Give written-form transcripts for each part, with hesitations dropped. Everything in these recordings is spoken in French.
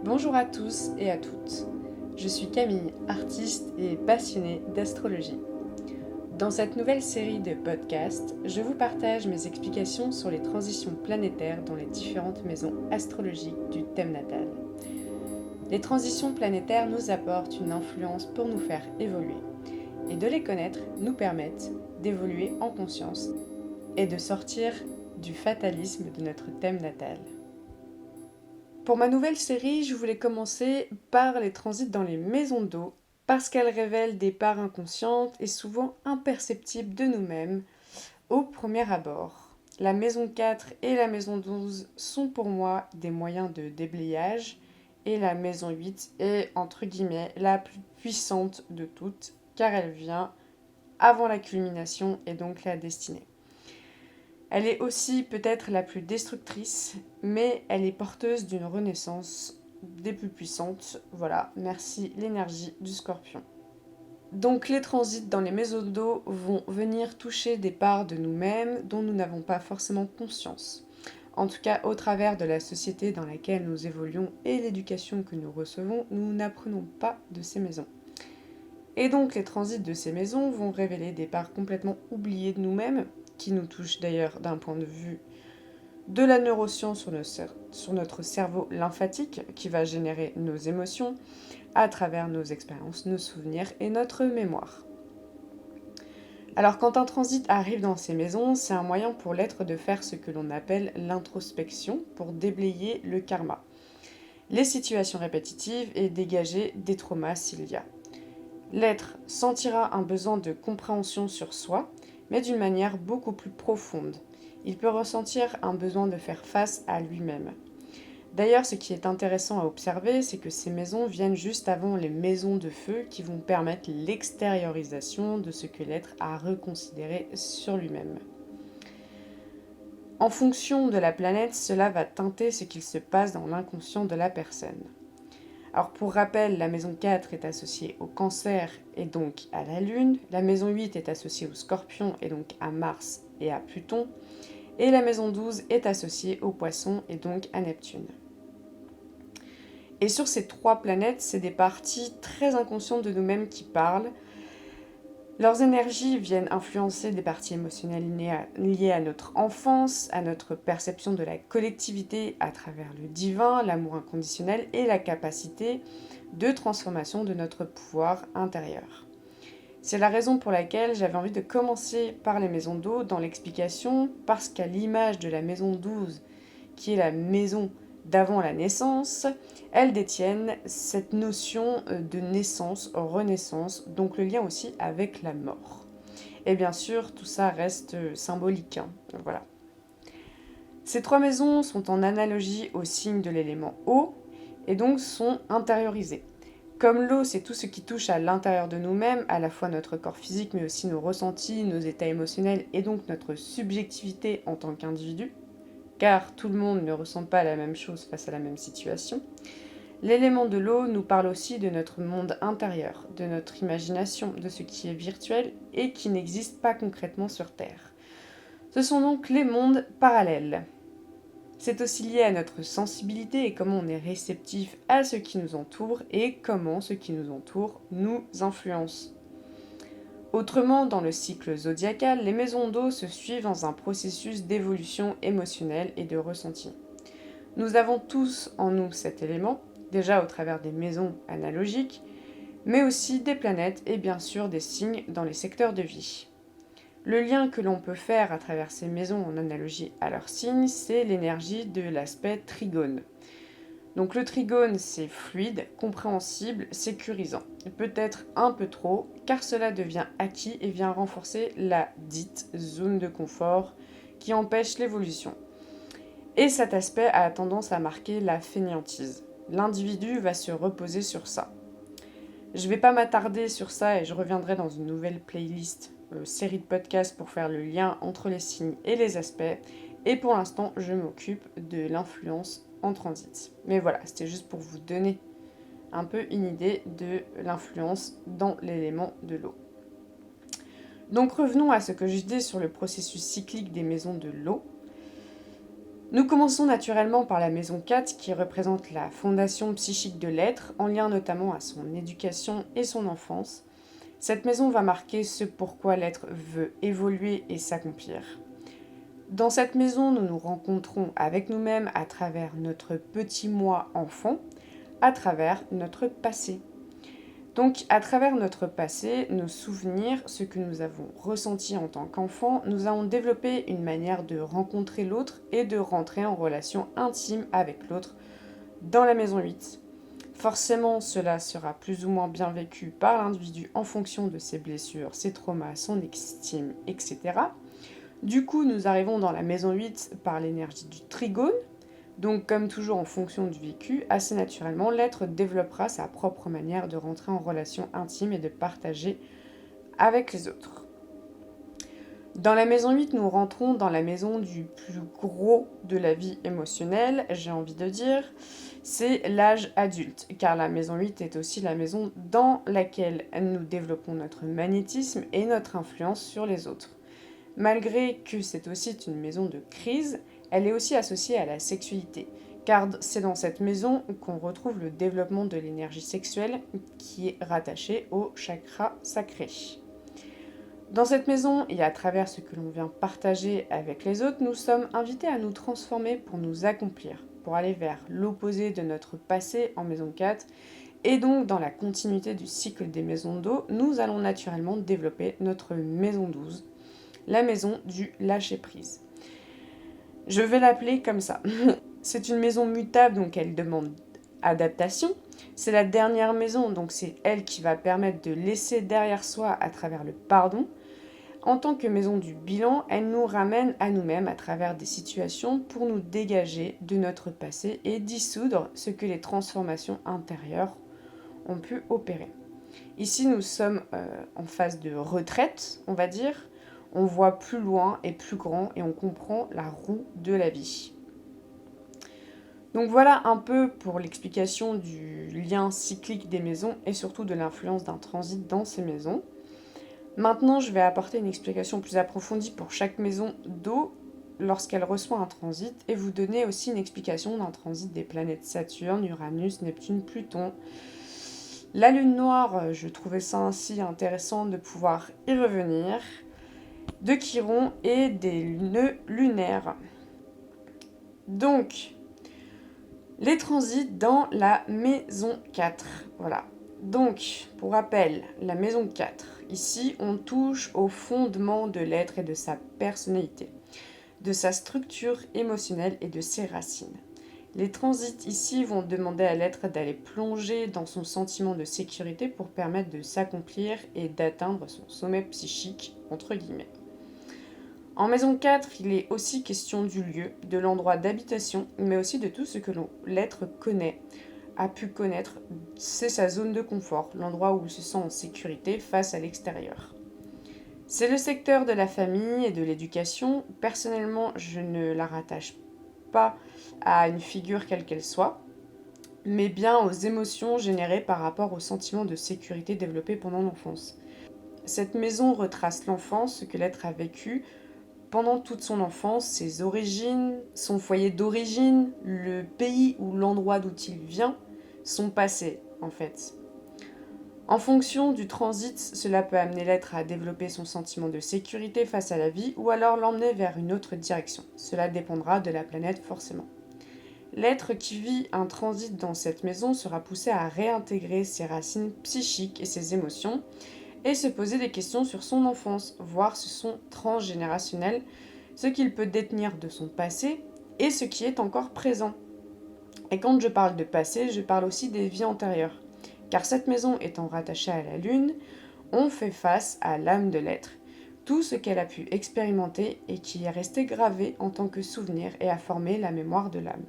Bonjour à tous et à toutes. Je suis Camille, artiste et passionnée d'astrologie. Dans cette nouvelle série de podcasts, je vous partage mes explications sur les transitions planétaires dans les différentes maisons astrologiques du thème natal. Les transitions planétaires nous apportent une influence pour nous faire évoluer, et de les connaître nous permettent d'évoluer en conscience et de sortir du fatalisme de notre thème natal. Pour ma nouvelle série, je voulais commencer par les transits dans les maisons d'eau, parce qu'elles révèlent des parts inconscientes et souvent imperceptibles de nous-mêmes au premier abord. La maison 4 et la maison 12 sont pour moi des moyens de déblayage, et la maison 8 est entre guillemets la plus puissante de toutes, car elle vient avant la culmination et donc la destinée. Elle est aussi peut-être la plus destructrice, mais elle est porteuse d'une renaissance des plus puissantes. Voilà, merci l'énergie du Scorpion. Donc les transits dans les maisons d'eau vont venir toucher des parts de nous-mêmes dont nous n'avons pas forcément conscience. En tout cas, au travers de la société dans laquelle nous évoluons et l'éducation que nous recevons, nous n'apprenons pas de ces maisons. Et donc les transits de ces maisons vont révéler des parts complètement oubliées de nous-mêmes, qui nous touchent d'ailleurs d'un point de vue de la neuroscience sur notre cerveau lymphatique, qui va générer nos émotions à travers nos expériences, nos souvenirs et notre mémoire. Alors quand un transit arrive dans ces maisons, c'est un moyen pour l'être de faire ce que l'on appelle l'introspection pour déblayer le karma, les situations répétitives et dégager des traumas s'il y a. L'être sentira un besoin de compréhension sur soi, mais d'une manière beaucoup plus profonde. Il peut ressentir un besoin de faire face à lui-même. D'ailleurs, ce qui est intéressant à observer, c'est que ces maisons viennent juste avant les maisons de feu qui vont permettre l'extériorisation de ce que l'être a reconsidéré sur lui-même. En fonction de la planète, cela va teinter ce qu'il se passe dans l'inconscient de la personne. Alors pour rappel, la maison 4 est associée au Cancer et donc à la Lune, la maison 8 est associée au Scorpion et donc à Mars et à Pluton, et la maison 12 est associée au Poisson et donc à Neptune. Et sur ces trois planètes, c'est des parties très inconscientes de nous-mêmes qui parlent. Leurs énergies viennent influencer des parties émotionnelles liées à notre enfance, à notre perception de la collectivité à travers le divin, l'amour inconditionnel et la capacité de transformation de notre pouvoir intérieur. C'est la raison pour laquelle j'avais envie de commencer par les maisons d'eau dans l'explication, parce qu'à l'image de la maison 12, qui est la maison d'avant la naissance, elles détiennent cette notion de naissance, renaissance, donc le lien aussi avec la mort. Et bien sûr, tout ça reste symbolique. Voilà. Ces trois maisons sont en analogie au signe de l'élément eau, et donc sont intériorisées. Comme l'eau, c'est tout ce qui touche à l'intérieur de nous-mêmes, à la fois notre corps physique, mais aussi nos ressentis, nos états émotionnels, et donc notre subjectivité en tant qu'individu, car tout le monde ne ressent pas la même chose face à la même situation. L'élément de l'eau nous parle aussi de notre monde intérieur, de notre imagination, de ce qui est virtuel et qui n'existe pas concrètement sur Terre. Ce sont donc les mondes parallèles. C'est aussi lié à notre sensibilité et comment on est réceptif à ce qui nous entoure et comment ce qui nous entoure nous influence. Autrement, dans le cycle zodiacal, les maisons d'eau se suivent dans un processus d'évolution émotionnelle et de ressenti. Nous avons tous en nous cet élément, déjà au travers des maisons analogiques, mais aussi des planètes et bien sûr des signes dans les secteurs de vie. Le lien que l'on peut faire à travers ces maisons en analogie à leurs signes, c'est l'énergie de l'aspect trigone. Donc le trigone, c'est fluide, compréhensible, sécurisant. Peut-être un peu trop, car cela devient acquis et vient renforcer la dite zone de confort qui empêche l'évolution. Et cet aspect a tendance à marquer la fainéantise. L'individu va se reposer sur ça. Je ne vais pas m'attarder sur ça et je reviendrai dans une nouvelle playlist, série de podcasts pour faire le lien entre les signes et les aspects. Et pour l'instant, je m'occupe de l'influence en transit. Mais voilà, c'était juste pour vous donner un peu une idée de l'influence dans l'élément de l'eau. Donc revenons à ce que je disais sur le processus cyclique des maisons de l'eau. Nous commençons naturellement par la maison 4 qui représente la fondation psychique de l'être, en lien notamment à son éducation et son enfance. Cette maison va marquer ce pourquoi l'être veut évoluer et s'accomplir. Dans cette maison, nous nous rencontrons avec nous-mêmes à travers notre petit moi enfant, à travers notre passé. Donc, à travers notre passé, nos souvenirs, ce que nous avons ressenti en tant qu'enfant, nous avons développé une manière de rencontrer l'autre et de rentrer en relation intime avec l'autre dans la maison 8. Forcément, cela sera plus ou moins bien vécu par l'individu en fonction de ses blessures, ses traumas, son estime, etc. Du coup, nous arrivons dans la maison 8 par l'énergie du trigone. Donc, comme toujours en fonction du vécu, assez naturellement, l'être développera sa propre manière de rentrer en relation intime et de partager avec les autres. Dans la maison 8, nous rentrons dans la maison du plus gros de la vie émotionnelle, j'ai envie de dire. C'est l'âge adulte, car la maison 8 est aussi la maison dans laquelle nous développons notre magnétisme et notre influence sur les autres. Malgré que c'est aussi une maison de crise, elle est aussi associée à la sexualité, car c'est dans cette maison qu'on retrouve le développement de l'énergie sexuelle qui est rattachée au chakra sacré. Dans cette maison, et à travers ce que l'on vient partager avec les autres, nous sommes invités à nous transformer pour nous accomplir, pour aller vers l'opposé de notre passé en maison 4, et donc dans la continuité du cycle des maisons d'eau, nous allons naturellement développer notre maison 12, la maison du lâcher-prise. Je vais l'appeler comme ça. C'est une maison mutable, donc elle demande adaptation. C'est la dernière maison, donc c'est elle qui va permettre de laisser derrière soi à travers le pardon. En tant que maison du bilan, elle nous ramène à nous-mêmes à travers des situations pour nous dégager de notre passé et dissoudre ce que les transformations intérieures ont pu opérer. Ici, nous sommes en phase de retraite, on va dire. On voit plus loin et plus grand et on comprend la roue de la vie. Donc voilà un peu pour l'explication du lien cyclique des maisons et surtout de l'influence d'un transit dans ces maisons. Maintenant, je vais apporter une explication plus approfondie pour chaque maison d'eau lorsqu'elle reçoit un transit et vous donner aussi une explication d'un transit des planètes Saturne, Uranus, Neptune, Pluton. La lune noire, je trouvais ça ainsi intéressant de pouvoir y revenir, de Chiron et des nœuds lunaires. Donc, les transits dans la maison 4. Voilà. Donc, pour rappel, la maison 4. Ici, on touche au fondement de l'être et de sa personnalité, de sa structure émotionnelle et de ses racines. Les transits ici vont demander à l'être d'aller plonger dans son sentiment de sécurité pour permettre de s'accomplir et d'atteindre son sommet psychique, entre guillemets. En maison 4, il est aussi question du lieu, de l'endroit d'habitation, mais aussi de tout ce que l'être connaît, a pu connaître, c'est sa zone de confort, l'endroit où il se sent en sécurité face à l'extérieur. C'est le secteur de la famille et de l'éducation. Personnellement, je ne la rattache pas à une figure quelle qu'elle soit, mais bien aux émotions générées par rapport au sentiment de sécurité développé pendant l'enfance. Cette maison retrace l'enfance, ce que l'être a vécu pendant toute son enfance, ses origines, son foyer d'origine, le pays ou l'endroit d'où il vient, son passé en fait. En fonction du transit, cela peut amener l'être à développer son sentiment de sécurité face à la vie ou alors l'emmener vers une autre direction. Cela dépendra de la planète forcément. L'être qui vit un transit dans cette maison sera poussé à réintégrer ses racines psychiques et ses émotions et se poser des questions sur son enfance, voir ce son transgénérationnel, ce qu'il peut détenir de son passé et ce qui est encore présent. Et quand je parle de passé, je parle aussi des vies antérieures. Car cette maison étant rattachée à la Lune, on fait face à l'âme de l'être, tout ce qu'elle a pu expérimenter et qui est resté gravé en tant que souvenir et a formé la mémoire de l'âme.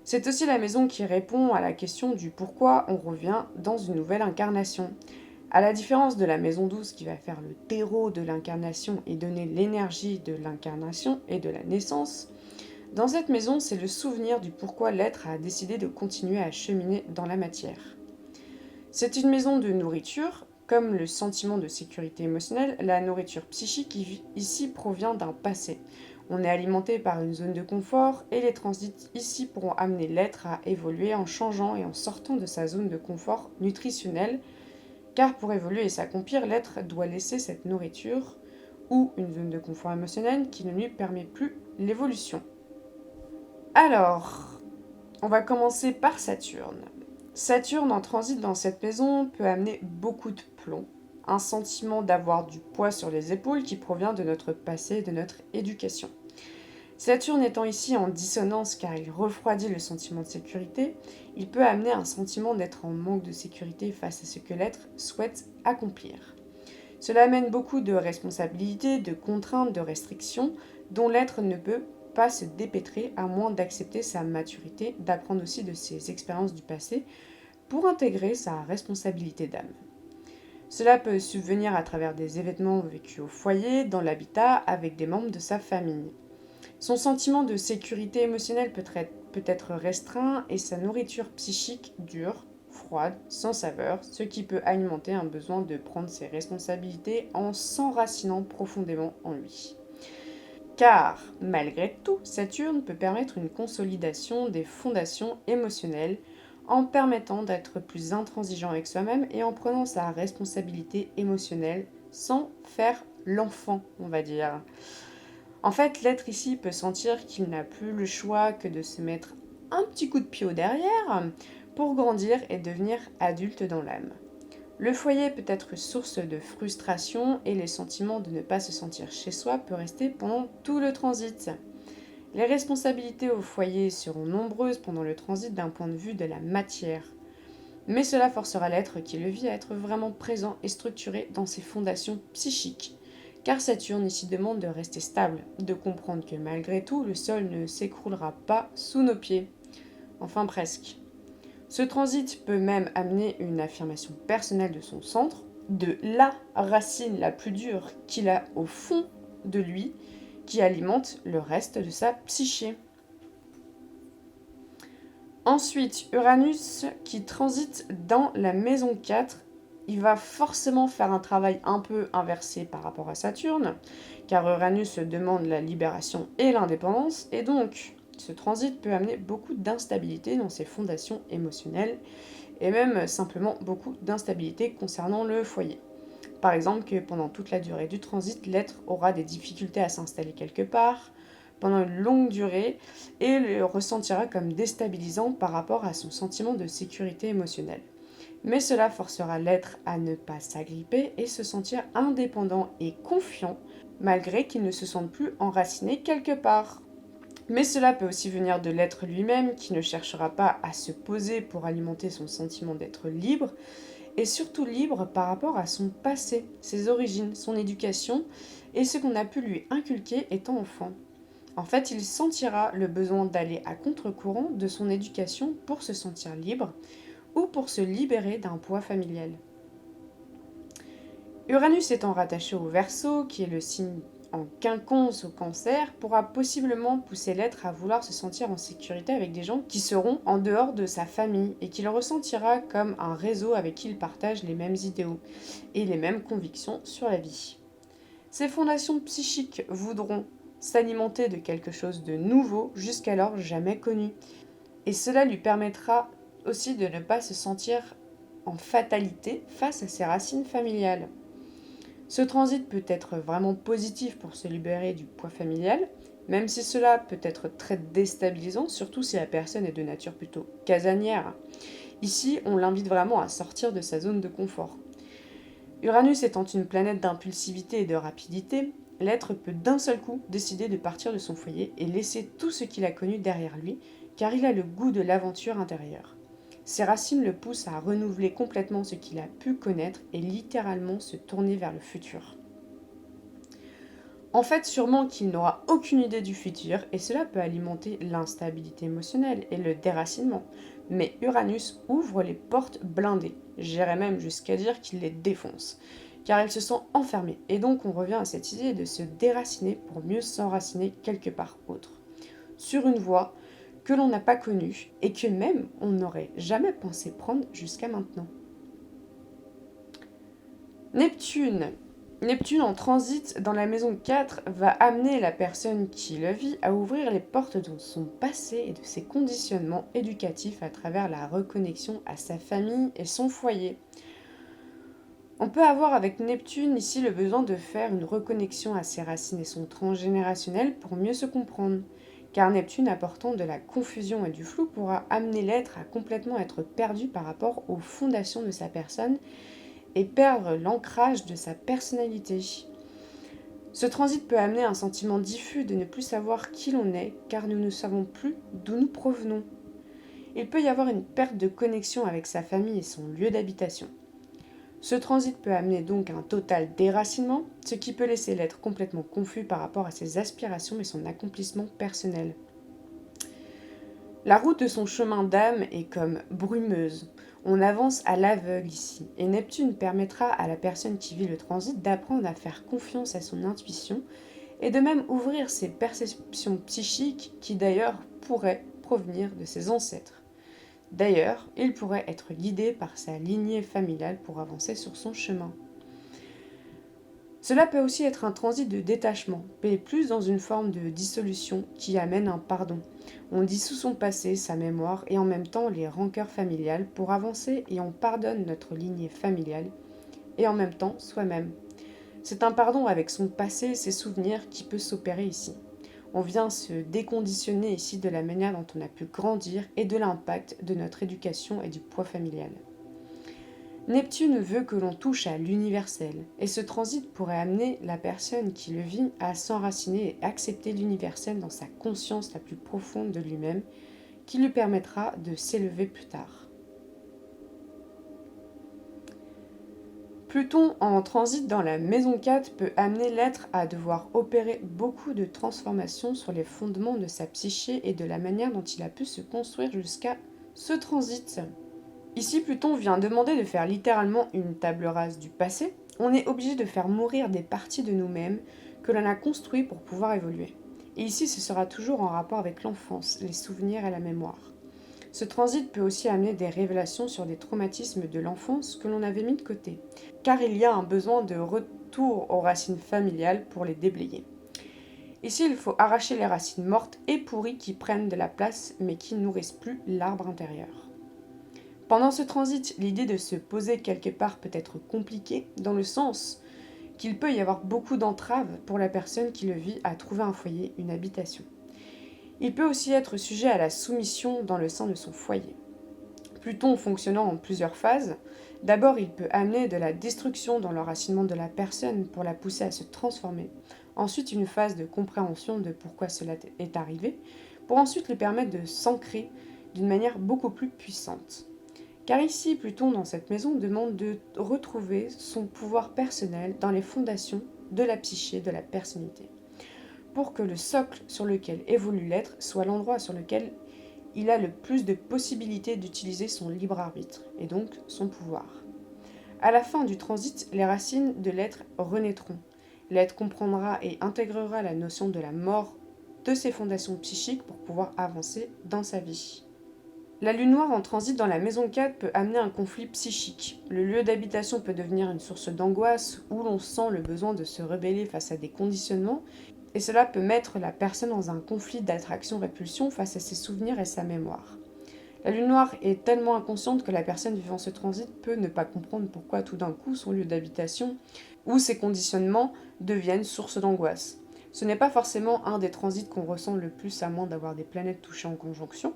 C'est aussi la maison qui répond à la question du pourquoi on revient dans une nouvelle incarnation. À la différence de la maison 12 qui va faire le terreau de l'incarnation et donner l'énergie de l'incarnation et de la naissance, dans cette maison, c'est le souvenir du pourquoi l'être a décidé de continuer à cheminer dans la matière. C'est une maison de nourriture, comme le sentiment de sécurité émotionnelle, la nourriture psychique ici provient d'un passé, On est alimenté par une zone de confort et les transits ici pourront amener l'être à évoluer en changeant et en sortant de sa zone de confort nutritionnel, car pour évoluer et s'accomplir, l'être doit laisser cette nourriture ou une zone de confort émotionnel qui ne lui permet plus l'évolution. Alors, on va commencer par Saturne. Saturne en transit dans cette maison peut amener beaucoup de plomb, un sentiment d'avoir du poids sur les épaules qui provient de notre passé et de notre éducation. Saturne étant ici en dissonance car il refroidit le sentiment de sécurité, il peut amener un sentiment d'être en manque de sécurité face à ce que l'être souhaite accomplir. Cela amène beaucoup de responsabilités, de contraintes, de restrictions dont l'être ne peut pas se dépêtrer à moins d'accepter sa maturité, d'apprendre aussi de ses expériences du passé pour intégrer sa responsabilité d'âme. Cela peut subvenir à travers des événements vécus au foyer, dans l'habitat, avec des membres de sa famille. Son sentiment de sécurité émotionnelle peut être restreint et sa nourriture psychique dure, froide, sans saveur, ce qui peut alimenter un besoin de prendre ses responsabilités en s'enracinant profondément en lui. Car, malgré tout, Saturne peut permettre une consolidation des fondations émotionnelles en permettant d'être plus intransigeant avec soi-même et en prenant sa responsabilité émotionnelle sans faire l'enfant, on va dire. En fait, l'être ici peut sentir qu'il n'a plus le choix que de se mettre un petit coup de pied au derrière pour grandir et devenir adulte dans l'âme. Le foyer peut être source de frustration et les sentiments de ne pas se sentir chez soi peut rester pendant tout le transit. Les responsabilités au foyer seront nombreuses pendant le transit d'un point de vue de la matière. Mais cela forcera l'être qui le vit à être vraiment présent et structuré dans ses fondations psychiques. Car Saturne ici demande de rester stable, de comprendre que malgré tout, le sol ne s'écroulera pas sous nos pieds. Enfin presque. Ce transit peut même amener une affirmation personnelle de son centre, de la racine la plus dure qu'il a au fond de lui, qui alimente le reste de sa psyché. Ensuite, Uranus qui transite dans la maison 4, il va forcément faire un travail un peu inversé par rapport à Saturne, car Uranus demande la libération et l'indépendance, et donc ce transit peut amener beaucoup d'instabilité dans ses fondations émotionnelles, et même simplement beaucoup d'instabilité concernant le foyer. Par exemple, que pendant toute la durée du transit, l'être aura des difficultés à s'installer quelque part, pendant une longue durée, et le ressentira comme déstabilisant par rapport à son sentiment de sécurité émotionnelle. Mais cela forcera l'être à ne pas s'agripper et se sentir indépendant et confiant, malgré qu'il ne se sente plus enraciné quelque part. Mais cela peut aussi venir de l'être lui-même qui ne cherchera pas à se poser pour alimenter son sentiment d'être libre, et surtout libre par rapport à son passé, ses origines, son éducation et ce qu'on a pu lui inculquer étant enfant. En fait, il sentira le besoin d'aller à contre-courant de son éducation pour se sentir libre ou pour se libérer d'un poids familial. Uranus étant rattaché au Verseau, qui est le signe en quinconce au Cancer, pourra possiblement pousser l'être à vouloir se sentir en sécurité avec des gens qui seront en dehors de sa famille et qu'il ressentira comme un réseau avec qui il partage les mêmes idéaux et les mêmes convictions sur la vie. Ses fondations psychiques voudront s'alimenter de quelque chose de nouveau jusqu'alors jamais connu. Et cela lui permettra aussi de ne pas se sentir en fatalité face à ses racines familiales. Ce transit peut être vraiment positif pour se libérer du poids familial, même si cela peut être très déstabilisant, surtout si la personne est de nature plutôt casanière. Ici, on l'invite vraiment à sortir de sa zone de confort. Uranus étant une planète d'impulsivité et de rapidité, l'être peut d'un seul coup décider de partir de son foyer et laisser tout ce qu'il a connu derrière lui, car il a le goût de l'aventure intérieure. Ses racines le poussent à renouveler complètement ce qu'il a pu connaître et littéralement se tourner vers le futur. En fait, sûrement qu'il n'aura aucune idée du futur et cela peut alimenter l'instabilité émotionnelle et le déracinement. Mais Uranus ouvre les portes blindées, j'irais même jusqu'à dire qu'il les défonce, car il se sent enfermé et donc on revient à cette idée de se déraciner pour mieux s'enraciner quelque part autre, sur une voie que l'on n'a pas connue et que même on n'aurait jamais pensé prendre jusqu'à maintenant. Neptune. Neptune en transit dans la maison 4 va amener la personne qui le vit à ouvrir les portes de son passé et de ses conditionnements éducatifs à travers la reconnexion à sa famille et son foyer. On peut avoir avec Neptune ici le besoin de faire une reconnexion à ses racines et son transgénérationnel pour mieux se comprendre, car Neptune apportant de la confusion et du flou pourra amener l'être à complètement être perdu par rapport aux fondations de sa personne et perdre l'ancrage de sa personnalité. Ce transit peut amener un sentiment diffus de ne plus savoir qui l'on est, car nous ne savons plus d'où nous provenons. Il peut y avoir une perte de connexion avec sa famille et son lieu d'habitation. Ce transit peut amener donc un total déracinement, ce qui peut laisser l'être complètement confus par rapport à ses aspirations et son accomplissement personnel. La route de son chemin d'âme est comme brumeuse. On avance à l'aveugle ici, et Neptune permettra à la personne qui vit le transit d'apprendre à faire confiance à son intuition et de même ouvrir ses perceptions psychiques qui d'ailleurs pourraient provenir de ses ancêtres. D'ailleurs, il pourrait être guidé par sa lignée familiale pour avancer sur son chemin. Cela peut aussi être un transit de détachement, mais plus dans une forme de dissolution qui amène un pardon. On dissout son passé, sa mémoire et en même temps les rancœurs familiales pour avancer et on pardonne notre lignée familiale et en même temps soi-même. C'est un pardon avec son passé et ses souvenirs qui peut s'opérer ici. On vient se déconditionner ici de la manière dont on a pu grandir et de l'impact de notre éducation et du poids familial. Neptune veut que l'on touche à l'universel, et ce transit pourrait amener la personne qui le vit à s'enraciner et accepter l'universel dans sa conscience la plus profonde de lui-même, qui lui permettra de s'élever plus tard. Pluton en transit dans la maison 4 peut amener l'être à devoir opérer beaucoup de transformations sur les fondements de sa psyché et de la manière dont il a pu se construire jusqu'à ce transit. Ici, Pluton vient demander de faire littéralement une table rase du passé. On est obligé de faire mourir des parties de nous-mêmes que l'on a construites pour pouvoir évoluer. Et ici, ce sera toujours en rapport avec l'enfance, les souvenirs et la mémoire. Ce transit peut aussi amener des révélations sur des traumatismes de l'enfance que l'on avait mis de côté, car il y a un besoin de retour aux racines familiales pour les déblayer. Ici, il faut arracher les racines mortes et pourries qui prennent de la place mais qui ne nourrissent plus l'arbre intérieur. Pendant ce transit, l'idée de se poser quelque part peut être compliquée, dans le sens qu'il peut y avoir beaucoup d'entraves pour la personne qui le vit à trouver un foyer, une habitation. Il peut aussi être sujet à la soumission dans le sein de son foyer. Pluton fonctionnant en plusieurs phases, d'abord il peut amener de la destruction dans l'enracinement de la personne pour la pousser à se transformer, ensuite une phase de compréhension de pourquoi cela est arrivé, pour ensuite lui permettre de s'ancrer d'une manière beaucoup plus puissante. Car ici, Pluton, dans cette maison, demande de retrouver son pouvoir personnel dans les fondations de la psyché, de la personnalité, pour que le socle sur lequel évolue l'être soit l'endroit sur lequel il a le plus de possibilités d'utiliser son libre arbitre, et donc son pouvoir. À la fin du transit, les racines de l'être renaîtront. L'être comprendra et intégrera la notion de la mort de ses fondations psychiques pour pouvoir avancer dans sa vie. La lune noire en transit dans la maison 4 peut amener un conflit psychique. Le lieu d'habitation peut devenir une source d'angoisse où l'on sent le besoin de se rebeller face à des conditionnements et cela peut mettre la personne dans un conflit d'attraction-répulsion face à ses souvenirs et sa mémoire. La lune noire est tellement inconsciente que la personne vivant ce transit peut ne pas comprendre pourquoi tout d'un coup son lieu d'habitation ou ses conditionnements deviennent source d'angoisse. Ce n'est pas forcément un des transits qu'on ressent le plus à moins d'avoir des planètes touchées en conjonction.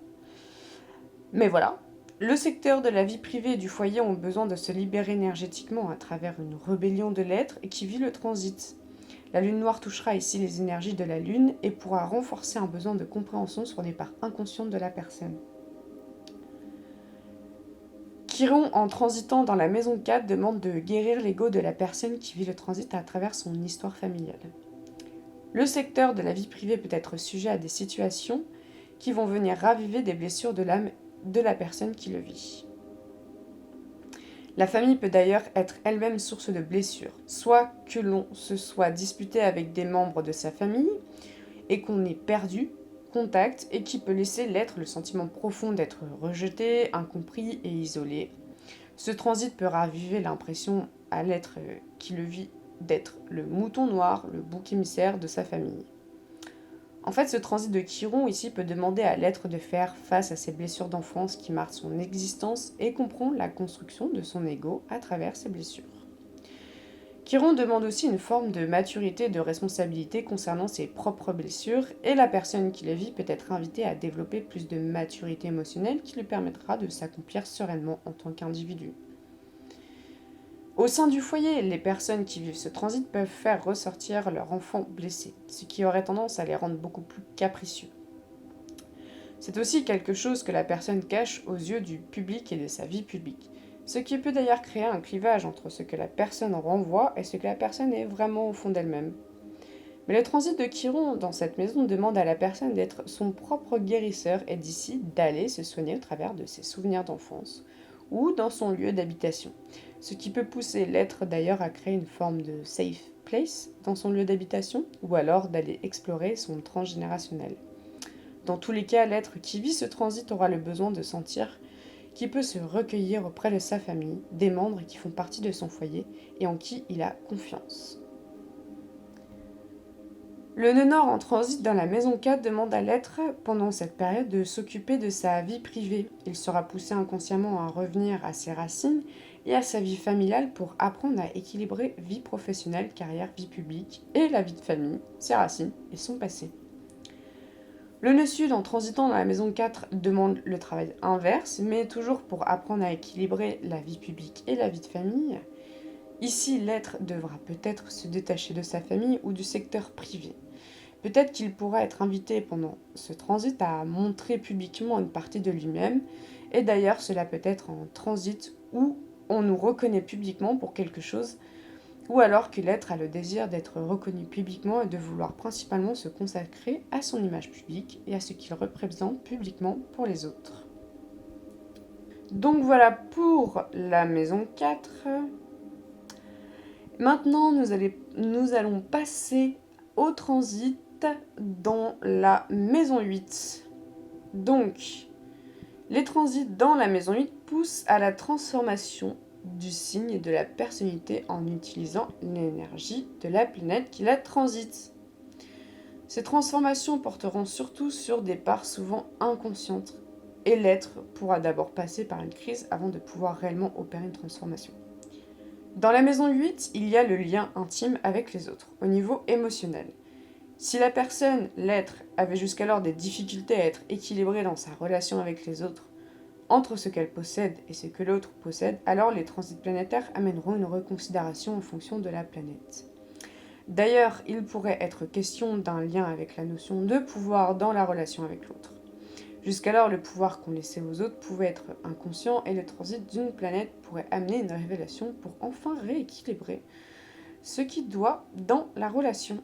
Mais voilà, le secteur de la vie privée et du foyer ont besoin de se libérer énergétiquement à travers une rébellion de l'être et qui vit le transit. La lune noire touchera ici les énergies de la lune et pourra renforcer un besoin de compréhension sur des parts inconscientes de la personne. Chiron, en transitant dans la maison 4, demande de guérir l'ego de la personne qui vit le transit à travers son histoire familiale. Le secteur de la vie privée peut être sujet à des situations qui vont venir raviver des blessures de l'âme de la personne qui le vit. La famille peut d'ailleurs être elle-même source de blessures, soit que l'on se soit disputé avec des membres de sa famille et qu'on ait perdu contact et qui peut laisser l'être le sentiment profond d'être rejeté, incompris et isolé. Ce transit peut raviver l'impression à l'être qui le vit d'être le mouton noir, le bouc émissaire de sa famille. En fait, ce transit de Chiron ici peut demander à l'être de faire face à ses blessures d'enfance qui marquent son existence et comprend la construction de son ego à travers ces blessures. Chiron demande aussi une forme de maturité et de responsabilité concernant ses propres blessures, et la personne qui les vit peut être invitée à développer plus de maturité émotionnelle qui lui permettra de s'accomplir sereinement en tant qu'individu. Au sein du foyer, les personnes qui vivent ce transit peuvent faire ressortir leur enfant blessé, ce qui aurait tendance à les rendre beaucoup plus capricieux. C'est aussi quelque chose que la personne cache aux yeux du public et de sa vie publique, ce qui peut d'ailleurs créer un clivage entre ce que la personne renvoie et ce que la personne est vraiment au fond d'elle-même. Mais le transit de Chiron dans cette maison demande à la personne d'être son propre guérisseur et d'ici d'aller se soigner au travers de ses souvenirs d'enfance ou dans son lieu d'habitation, ce qui peut pousser l'être d'ailleurs à créer une forme de safe place dans son lieu d'habitation ou alors d'aller explorer son transgénérationnel. Dans tous les cas, l'être qui vit ce transit aura le besoin de sentir qu'il peut se recueillir auprès de sa famille, des membres qui font partie de son foyer et en qui il a confiance. Le nœud nord en transit dans la maison 4 demande à l'être, pendant cette période, de s'occuper de sa vie privée. Il sera poussé inconsciemment à revenir à ses racines et à sa vie familiale pour apprendre à équilibrer vie professionnelle, carrière, vie publique et la vie de famille, ses racines et son passé. Le nœud sud, en transitant dans la maison 4, demande le travail inverse, mais toujours pour apprendre à équilibrer la vie publique et la vie de famille. Ici, l'être devra peut-être se détacher de sa famille ou du secteur privé. Peut-être qu'il pourra être invité pendant ce transit à montrer publiquement une partie de lui-même, et d'ailleurs cela peut être en transit où on nous reconnaît publiquement pour quelque chose, ou alors que l'être a le désir d'être reconnu publiquement et de vouloir principalement se consacrer à son image publique et à ce qu'il représente publiquement pour les autres. Donc voilà pour la maison 4. Maintenant, nous allons passer au transit dans la maison 8. Donc, les transits dans la maison 8 poussent à la transformation du signe et de la personnalité en utilisant l'énergie de la planète qui la transite. Ces transformations porteront surtout sur des parts souvent inconscientes, et l'être pourra d'abord passer par une crise avant de pouvoir réellement opérer une transformation. Dans la maison 8, il y a le lien intime avec les autres, au niveau émotionnel. Si la personne, l'être, avait jusqu'alors des difficultés à être équilibrée dans sa relation avec les autres, entre ce qu'elle possède et ce que l'autre possède, alors les transits planétaires amèneront une reconsidération en fonction de la planète. D'ailleurs, il pourrait être question d'un lien avec la notion de pouvoir dans la relation avec l'autre. Jusqu'alors, le pouvoir qu'on laissait aux autres pouvait être inconscient et le transit d'une planète pourrait amener une révélation pour enfin rééquilibrer ce qui doit dans la relation.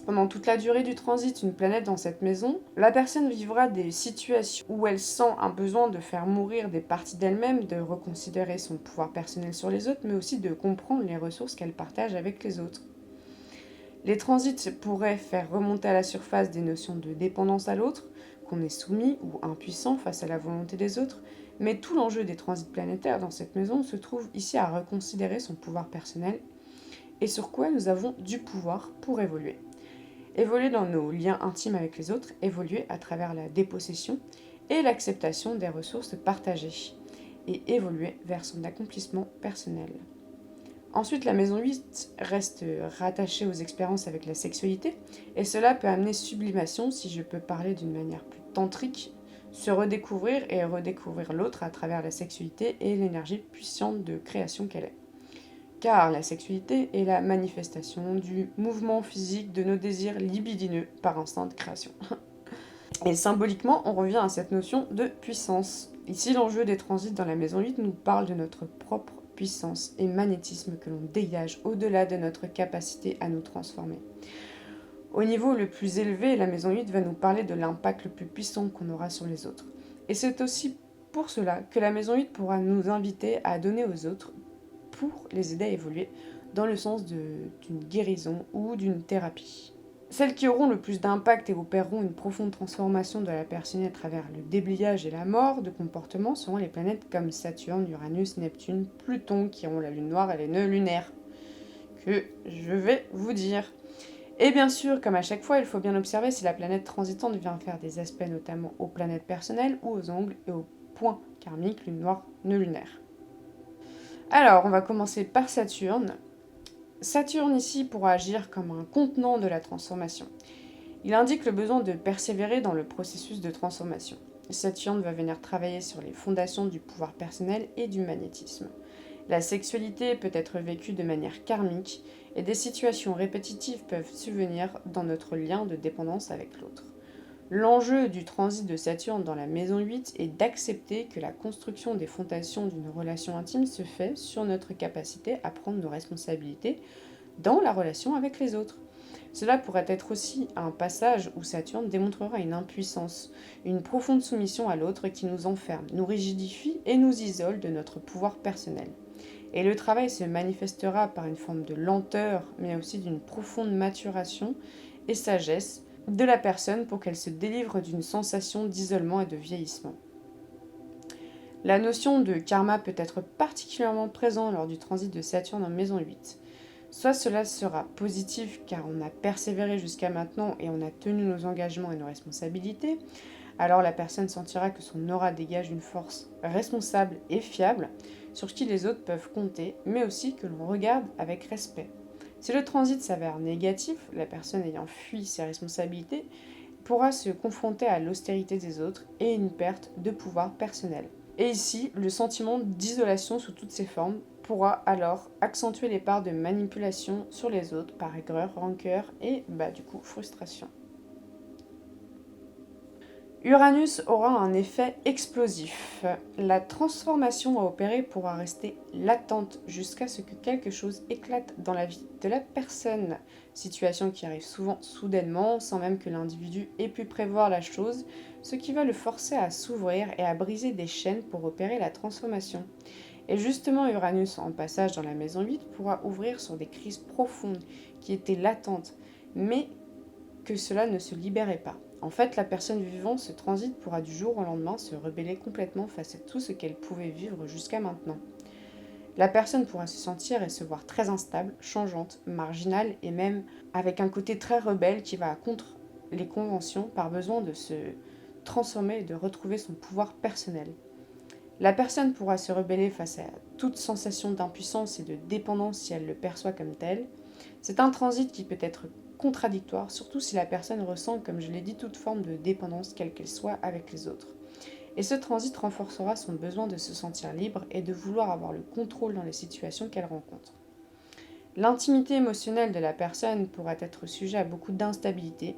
Pendant toute la durée du transit, une planète dans cette maison, la personne vivra des situations où elle sent un besoin de faire mourir des parties d'elle-même, de reconsidérer son pouvoir personnel sur les autres, mais aussi de comprendre les ressources qu'elle partage avec les autres. Les transits pourraient faire remonter à la surface des notions de dépendance à l'autre, qu'on est soumis ou impuissant face à la volonté des autres, mais tout l'enjeu des transits planétaires dans cette maison se trouve ici à reconsidérer son pouvoir personnel et sur quoi nous avons du pouvoir pour évoluer. Évoluer dans nos liens intimes avec les autres, évoluer à travers la dépossession et l'acceptation des ressources partagées, et évoluer vers son accomplissement personnel. Ensuite, la maison 8 reste rattachée aux expériences avec la sexualité, et cela peut amener sublimation, si je peux parler d'une manière plus tantrique, se redécouvrir et redécouvrir l'autre à travers la sexualité et l'énergie puissante de création qu'elle est. Car la sexualité est la manifestation du mouvement physique de nos désirs libidineux par instinct de création. Et symboliquement, on revient à cette notion de puissance. Ici, l'enjeu des transits dans la maison 8 nous parle de notre propre puissance et magnétisme que l'on dégage au-delà de notre capacité à nous transformer. Au niveau le plus élevé, la maison 8 va nous parler de l'impact le plus puissant qu'on aura sur les autres. Et c'est aussi pour cela que la maison 8 pourra nous inviter à donner aux autres pour les aider à évoluer dans le sens d'une guérison ou d'une thérapie. Celles qui auront le plus d'impact et opéreront une profonde transformation de la personne à travers le déblayage et la mort de comportement seront les planètes comme Saturne, Uranus, Neptune, Pluton qui ont la lune noire et les nœuds lunaires, que je vais vous dire. Et bien sûr, comme à chaque fois, il faut bien observer si la planète transitante vient faire des aspects notamment aux planètes personnelles ou aux angles et aux points karmiques, lune noire, nœud lunaire. Alors, on va commencer par Saturne. Saturne ici pourra agir comme un contenant de la transformation. Il indique le besoin de persévérer dans le processus de transformation. Saturne va venir travailler sur les fondations du pouvoir personnel et du magnétisme. La sexualité peut être vécue de manière karmique et des situations répétitives peuvent survenir dans notre lien de dépendance avec l'autre. L'enjeu du transit de Saturne dans la maison 8 est d'accepter que la construction des fondations d'une relation intime se fait sur notre capacité à prendre nos responsabilités dans la relation avec les autres. Cela pourrait être aussi un passage où Saturne démontrera une impuissance, une profonde soumission à l'autre qui nous enferme, nous rigidifie et nous isole de notre pouvoir personnel. Et le travail se manifestera par une forme de lenteur, mais aussi d'une profonde maturation et sagesse de la personne pour qu'elle se délivre d'une sensation d'isolement et de vieillissement. La notion de karma peut être particulièrement présente lors du transit de Saturne en maison 8. Soit cela sera positif car on a persévéré jusqu'à maintenant et on a tenu nos engagements et nos responsabilités, alors la personne sentira que son aura dégage une force responsable et fiable sur qui les autres peuvent compter, mais aussi que l'on regarde avec respect. Si le transit s'avère négatif, la personne ayant fui ses responsabilités pourra se confronter à l'austérité des autres et une perte de pouvoir personnel. Et ici, le sentiment d'isolation sous toutes ses formes pourra alors accentuer les parts de manipulation sur les autres par aigreur, rancœur et du coup frustration. Uranus aura un effet explosif. La transformation à opérer pourra rester latente jusqu'à ce que quelque chose éclate dans la vie de la personne. Situation qui arrive souvent soudainement, sans même que l'individu ait pu prévoir la chose, ce qui va le forcer à s'ouvrir et à briser des chaînes pour opérer la transformation. Et justement, Uranus en passage dans la maison 8 pourra ouvrir sur des crises profondes qui étaient latentes, mais que cela ne se libérait pas. En fait, la personne vivant ce transit pourra du jour au lendemain se rebeller complètement face à tout ce qu'elle pouvait vivre jusqu'à maintenant. La personne pourra se sentir et se voir très instable, changeante, marginale et même avec un côté très rebelle qui va contre les conventions par besoin de se transformer et de retrouver son pouvoir personnel. La personne pourra se rebeller face à toute sensation d'impuissance et de dépendance si elle le perçoit comme tel. C'est un transit qui peut être contradictoire, surtout si la personne ressent, comme je l'ai dit, toute forme de dépendance, quelle qu'elle soit, avec les autres. Et ce transit renforcera son besoin de se sentir libre et de vouloir avoir le contrôle dans les situations qu'elle rencontre. L'intimité émotionnelle de la personne pourra être sujet à beaucoup d'instabilité,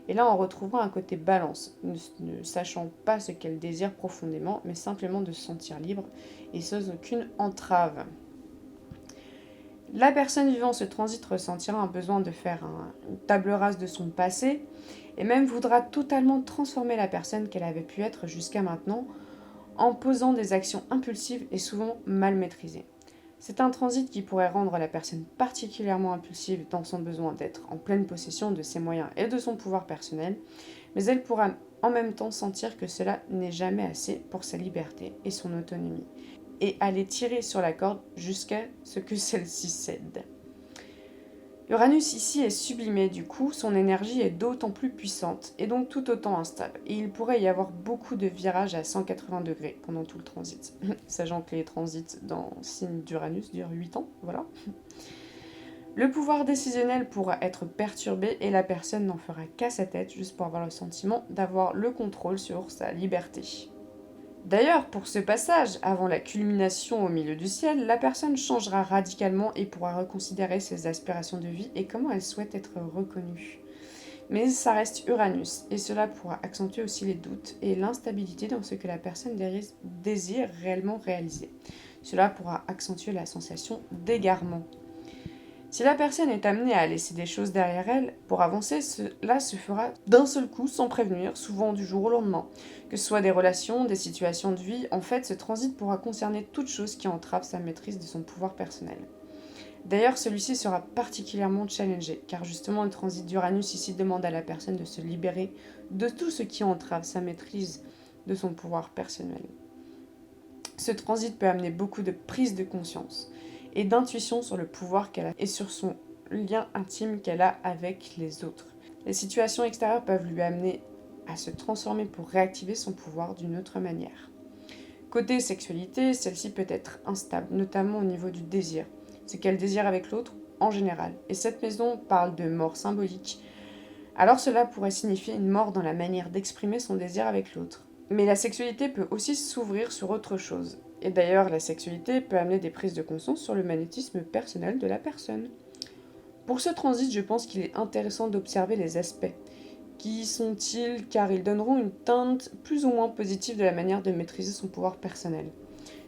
et là on retrouvera un côté balance, ne sachant pas ce qu'elle désire profondément, mais simplement de se sentir libre et sans aucune entrave. La personne vivant ce transit ressentira un besoin de faire une table rase de son passé et même voudra totalement transformer la personne qu'elle avait pu être jusqu'à maintenant en posant des actions impulsives et souvent mal maîtrisées. C'est un transit qui pourrait rendre la personne particulièrement impulsive dans son besoin d'être en pleine possession de ses moyens et de son pouvoir personnel, mais elle pourra en même temps sentir que cela n'est jamais assez pour sa liberté et son autonomie, et aller tirer sur la corde jusqu'à ce que celle-ci cède. Uranus ici est sublimé, du coup, son énergie est d'autant plus puissante et donc tout autant instable. Et il pourrait y avoir beaucoup de virages à 180 degrés pendant tout le transit. Sachant que les transits dans le signe d'Uranus durent 8 ans, voilà. Le pouvoir décisionnel pourra être perturbé et la personne n'en fera qu'à sa tête juste pour avoir le sentiment d'avoir le contrôle sur sa liberté. D'ailleurs, pour ce passage, avant la culmination au milieu du ciel, la personne changera radicalement et pourra reconsidérer ses aspirations de vie et comment elle souhaite être reconnue. Mais ça reste Uranus, et cela pourra accentuer aussi les doutes et l'instabilité dans ce que la personne désire réellement réaliser. Cela pourra accentuer la sensation d'égarement. Si la personne est amenée à laisser des choses derrière elle, pour avancer, cela se fera d'un seul coup, sans prévenir, souvent du jour au lendemain. Que ce soit des relations, des situations de vie, en fait, ce transit pourra concerner toute chose qui entrave sa maîtrise de son pouvoir personnel. D'ailleurs, celui-ci sera particulièrement challengé, car justement le transit d'Uranus ici demande à la personne de se libérer de tout ce qui entrave sa maîtrise de son pouvoir personnel. Ce transit peut amener beaucoup de prise de conscience. et d'intuition sur le pouvoir qu'elle a et sur son lien intime qu'elle a avec les autres. Les situations extérieures peuvent lui amener à se transformer pour réactiver son pouvoir d'une autre manière. Côté sexualité, celle-ci peut être instable, notamment au niveau du désir. C'est qu'elle désire avec l'autre en général. Et cette maison parle de mort symbolique. Alors cela pourrait signifier une mort dans la manière d'exprimer son désir avec l'autre. Mais la sexualité peut aussi s'ouvrir sur autre chose. Et d'ailleurs, la sexualité peut amener des prises de conscience sur le magnétisme personnel de la personne. Pour ce transit, je pense qu'il est intéressant d'observer les aspects. Qui sont-ils? Car ils donneront une teinte plus ou moins positive de la manière de maîtriser son pouvoir personnel.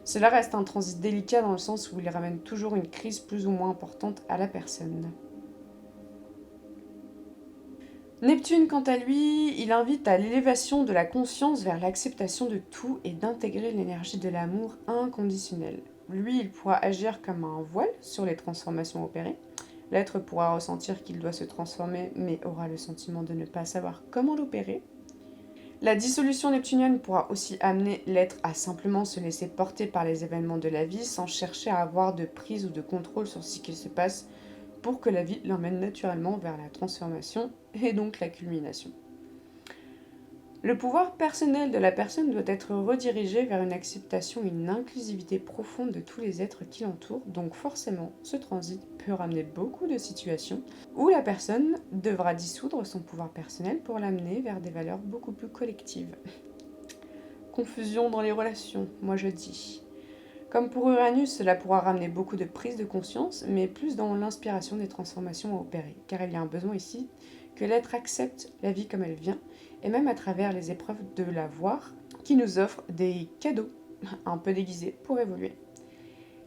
Cela reste un transit délicat dans le sens où il ramène toujours une crise plus ou moins importante à la personne. Neptune, quant à lui, il invite à l'élévation de la conscience vers l'acceptation de tout et d'intégrer l'énergie de l'amour inconditionnel. Lui, il pourra agir comme un voile sur les transformations opérées. L'être pourra ressentir qu'il doit se transformer, mais aura le sentiment de ne pas savoir comment l'opérer. La dissolution neptunienne pourra aussi amener l'être à simplement se laisser porter par les événements de la vie sans chercher à avoir de prise ou de contrôle sur ce qui se passe pour que la vie l'emmène naturellement vers la transformation et donc la culmination. Le pouvoir personnel de la personne doit être redirigé vers une acceptation et une inclusivité profonde de tous les êtres qui l'entourent, donc forcément, ce transit peut ramener beaucoup de situations où la personne devra dissoudre son pouvoir personnel pour l'amener vers des valeurs beaucoup plus collectives. Confusion dans les relations, moi je dis. Comme pour Uranus, cela pourra ramener beaucoup de prise de conscience, mais plus dans l'inspiration des transformations à opérer, car il y a un besoin ici que l'être accepte la vie comme elle vient, et même à travers les épreuves de la voir, qui nous offre des cadeaux un peu déguisés pour évoluer.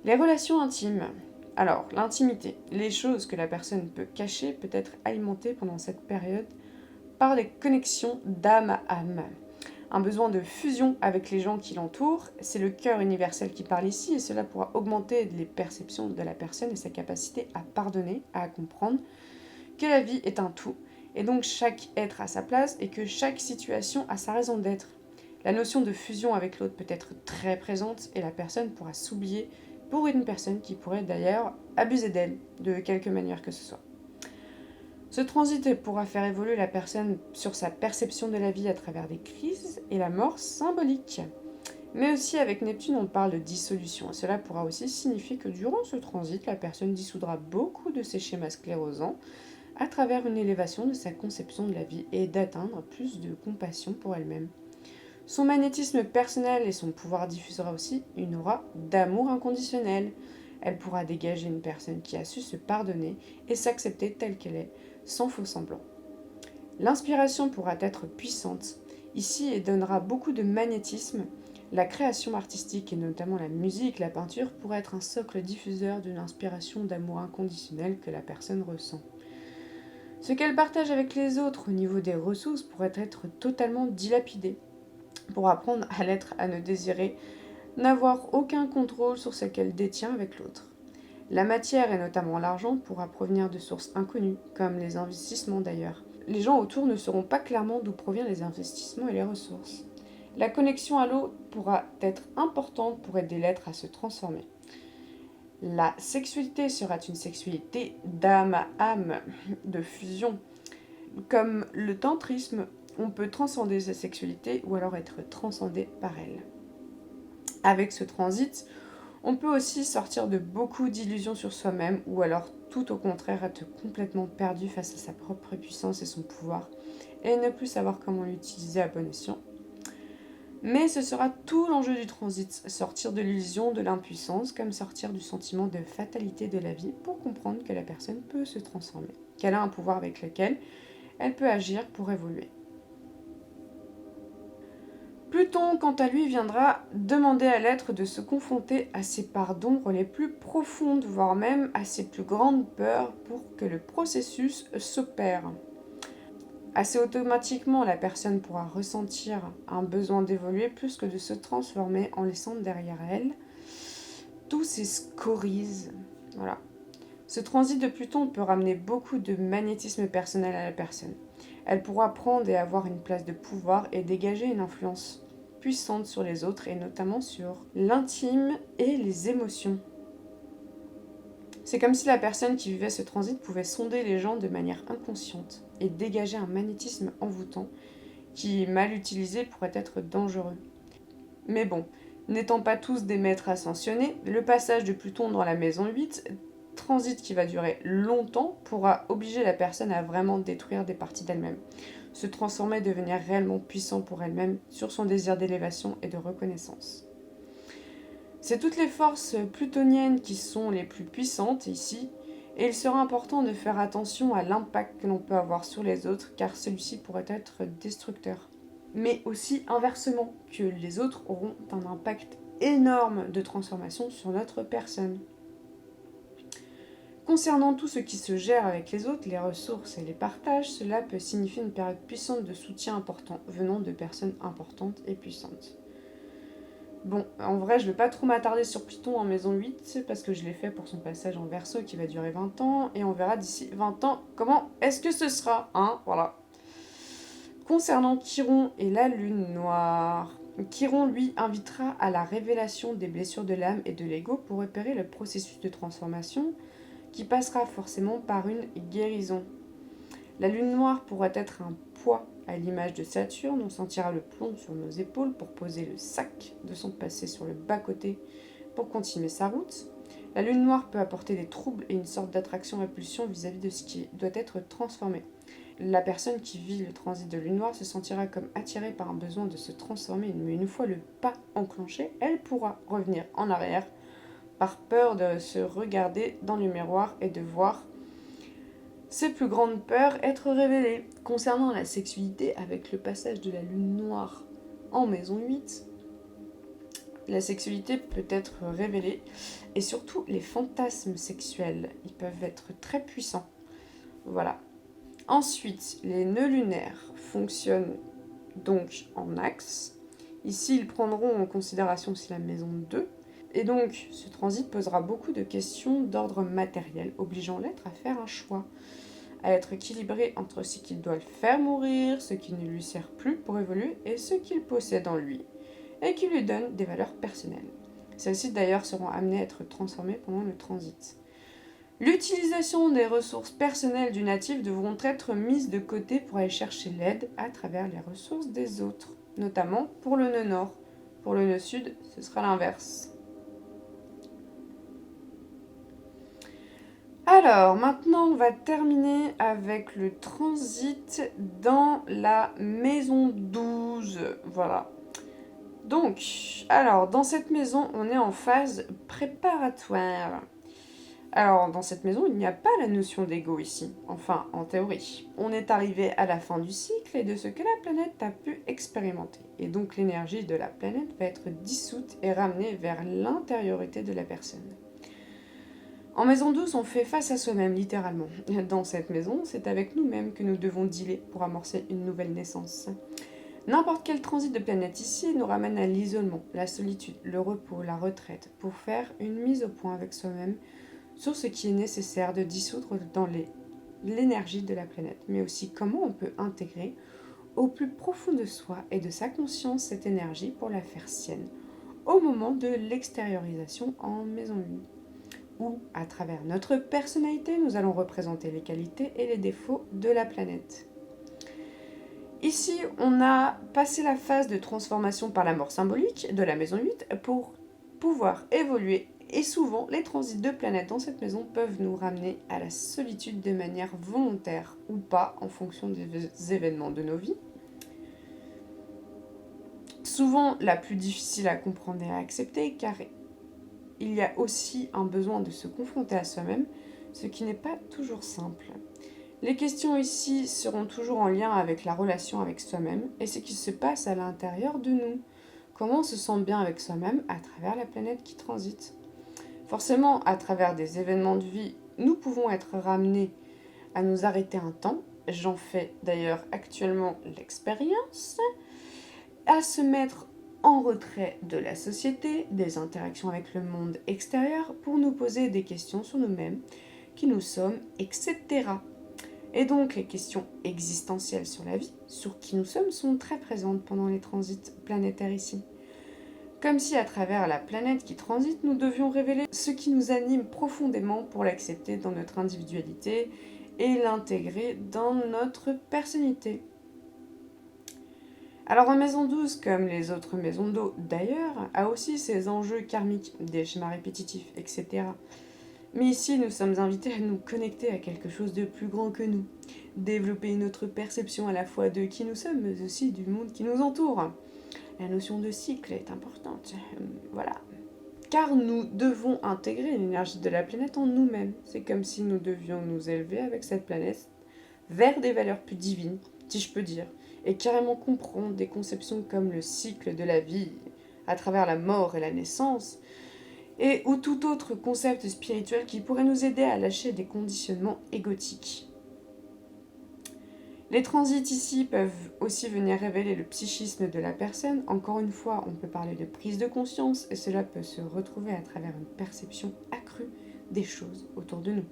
Les relations intimes. Alors, l'intimité, les choses que la personne peut cacher, peut être alimentée pendant cette période par des connexions d'âme à âme. Un besoin de fusion avec les gens qui l'entourent, c'est le cœur universel qui parle ici, et cela pourra augmenter les perceptions de la personne et sa capacité à pardonner, à comprendre que la vie est un tout, et donc chaque être a sa place et que chaque situation a sa raison d'être. La notion de fusion avec l'autre peut être très présente et la personne pourra s'oublier pour une personne qui pourrait d'ailleurs abuser d'elle, de quelque manière que ce soit. Ce transit pourra faire évoluer la personne sur sa perception de la vie à travers des crises et la mort symbolique. Mais aussi avec Neptune, on parle de dissolution. Et cela pourra aussi signifier que durant ce transit, la personne dissoudra beaucoup de ses schémas sclérosants à travers une élévation de sa conception de la vie et d'atteindre plus de compassion pour elle-même. Son magnétisme personnel et son pouvoir diffusera aussi une aura d'amour inconditionnel. Elle pourra dégager une personne qui a su se pardonner et s'accepter telle qu'elle est, sans faux semblant. L'inspiration pourra être puissante ici et donnera beaucoup de magnétisme. La création artistique et notamment la musique, la peinture pourrait être un socle diffuseur d'une inspiration d'amour inconditionnel que la personne ressent. Ce qu'elle partage avec les autres au niveau des ressources pourrait être totalement dilapidé pour apprendre à l'être à ne désirer n'avoir aucun contrôle sur ce qu'elle détient avec l'autre. La matière, et notamment l'argent, pourra provenir de sources inconnues, comme les investissements d'ailleurs. Les gens autour ne sauront pas clairement d'où proviennent les investissements et les ressources. La connexion à l'eau pourra être importante pour aider l'être à se transformer. La sexualité sera une sexualité d'âme à âme, de fusion. Comme le tantrisme, on peut transcender sa sexualité ou alors être transcendé par elle. Avec ce transit, on peut aussi sortir de beaucoup d'illusions sur soi-même ou alors tout au contraire être complètement perdu face à sa propre puissance et son pouvoir et ne plus savoir comment l'utiliser à bon escient. Mais ce sera tout l'enjeu du transit, sortir de l'illusion de l'impuissance comme sortir du sentiment de fatalité de la vie pour comprendre que la personne peut se transformer, qu'elle a un pouvoir avec lequel elle peut agir pour évoluer. Pluton, quant à lui, viendra demander à l'être de se confronter à ses parts d'ombre les plus profondes, voire même à ses plus grandes peurs pour que le processus s'opère. Assez automatiquement, la personne pourra ressentir un besoin d'évoluer plus que de se transformer en laissant derrière elle tous ces scories. Voilà. Ce transit de Pluton peut ramener beaucoup de magnétisme personnel à la personne. Elle pourra prendre et avoir une place de pouvoir et dégager une influence puissante sur les autres et notamment sur l'intime et les émotions. C'est comme si la personne qui vivait ce transit pouvait sonder les gens de manière inconsciente et dégager un magnétisme envoûtant qui, mal utilisé, pourrait être dangereux. Mais bon, n'étant pas tous des maîtres ascensionnés, le passage de Pluton dans la maison 8, transit qui va durer longtemps, pourra obliger la personne à vraiment détruire des parties d'elle-même, se transformer et devenir réellement puissant pour elle-même sur son désir d'élévation et de reconnaissance. C'est toutes les forces plutoniennes qui sont les plus puissantes ici, et il sera important de faire attention à l'impact que l'on peut avoir sur les autres, car celui-ci pourrait être destructeur. Mais aussi inversement, que les autres auront un impact énorme de transformation sur notre personne. Concernant tout ce qui se gère avec les autres, les ressources et les partages, cela peut signifier une période puissante de soutien important venant de personnes importantes et puissantes. Bon, en vrai, je ne vais pas trop m'attarder sur Pluton en maison 8, parce que je l'ai fait pour son passage en Verseau qui va durer 20 ans, et on verra d'ici 20 ans comment est-ce que ce sera, hein, voilà. Concernant Chiron et la lune noire, Chiron, lui, invitera à la révélation des blessures de l'âme et de l'ego pour repérer le processus de transformation qui passera forcément par une guérison. La lune noire pourrait être un poids à l'image de Saturne, on sentira le plomb sur nos épaules pour poser le sac de son passé sur le bas-côté pour continuer sa route. La lune noire peut apporter des troubles et une sorte d'attraction-répulsion vis-à-vis de ce qui doit être transformé. La personne qui vit le transit de lune noire se sentira comme attirée par un besoin de se transformer, mais une fois le pas enclenché, elle pourra revenir en arrière par peur de se regarder dans le miroir et de voir ses plus grandes peurs être révélées. Concernant la sexualité, avec le passage de la lune noire en maison 8, la sexualité peut être révélée et surtout les fantasmes sexuels, ils peuvent être très puissants. Voilà. Ensuite, les nœuds lunaires fonctionnent donc en axe. Ici, ils prendront en considération aussi la maison 2. Et donc, ce transit posera beaucoup de questions d'ordre matériel, obligeant l'être à faire un choix, à être équilibré entre ce qu'il doit le faire mourir, ce qui ne lui sert plus pour évoluer, et ce qu'il possède en lui, et qui lui donne des valeurs personnelles. Celles-ci d'ailleurs seront amenées à être transformées pendant le transit. L'utilisation des ressources personnelles du natif devront être mises de côté pour aller chercher l'aide à travers les ressources des autres, notamment pour le nœud nord. Pour le nœud sud, ce sera l'inverse. Alors, maintenant, on va terminer avec le transit dans la maison 12. Voilà. Donc, alors, dans cette maison, on est en phase préparatoire. Alors, dans cette maison, il n'y a pas la notion d'ego ici. Enfin, en théorie. On est arrivé à la fin du cycle et de ce que la planète a pu expérimenter. Et donc, l'énergie de la planète va être dissoute et ramenée vers l'intériorité de la personne. En maison 12, on fait face à soi-même, littéralement. Dans cette maison, c'est avec nous-mêmes que nous devons dealer pour amorcer une nouvelle naissance. N'importe quel transit de planète ici nous ramène à l'isolement, la solitude, le repos, la retraite, pour faire une mise au point avec soi-même sur ce qui est nécessaire de dissoudre dans l'énergie de la planète, mais aussi comment on peut intégrer au plus profond de soi et de sa conscience cette énergie pour la faire sienne, au moment de l'extériorisation en maison 1. Où, à travers notre personnalité, nous allons représenter les qualités et les défauts de la planète. Ici, on a passé la phase de transformation par la mort symbolique de la maison 8 pour pouvoir évoluer, et souvent, les transits de planètes dans cette maison peuvent nous ramener à la solitude de manière volontaire ou pas, en fonction des événements de nos vies. Souvent, la plus difficile à comprendre et à accepter, car il y a aussi un besoin de se confronter à soi-même, ce qui n'est pas toujours simple. Les questions ici seront toujours en lien avec la relation avec soi-même et ce qui se passe à l'intérieur de nous. Comment on se sent bien avec soi-même à travers la planète qui transite. Forcément, à travers des événements de vie, nous pouvons être ramenés à nous arrêter un temps. J'en fais d'ailleurs actuellement l'expérience. À se mettre en retrait de la société, des interactions avec le monde extérieur pour nous poser des questions sur nous-mêmes, qui nous sommes, etc. Et donc les questions existentielles sur la vie, sur qui nous sommes, sont très présentes pendant les transits planétaires ici. Comme si à travers la planète qui transite, nous devions révéler ce qui nous anime profondément pour l'accepter dans notre individualité et l'intégrer dans notre personnalité. Alors en maison 12, comme les autres maisons d'eau d'ailleurs, a aussi ses enjeux karmiques, des schémas répétitifs, etc. Mais ici, nous sommes invités à nous connecter à quelque chose de plus grand que nous, développer notre perception à la fois de qui nous sommes, mais aussi du monde qui nous entoure. La notion de cycle est importante, voilà. Car nous devons intégrer l'énergie de la planète en nous-mêmes. C'est comme si nous devions nous élever avec cette planète vers des valeurs plus divines, si je peux dire, et carrément comprendre des conceptions comme le cycle de la vie, à travers la mort et la naissance, et ou tout autre concept spirituel qui pourrait nous aider à lâcher des conditionnements égotiques. Les transits ici peuvent aussi venir révéler le psychisme de la personne. Encore une fois, on peut parler de prise de conscience et cela peut se retrouver à travers une perception accrue des choses autour de nous.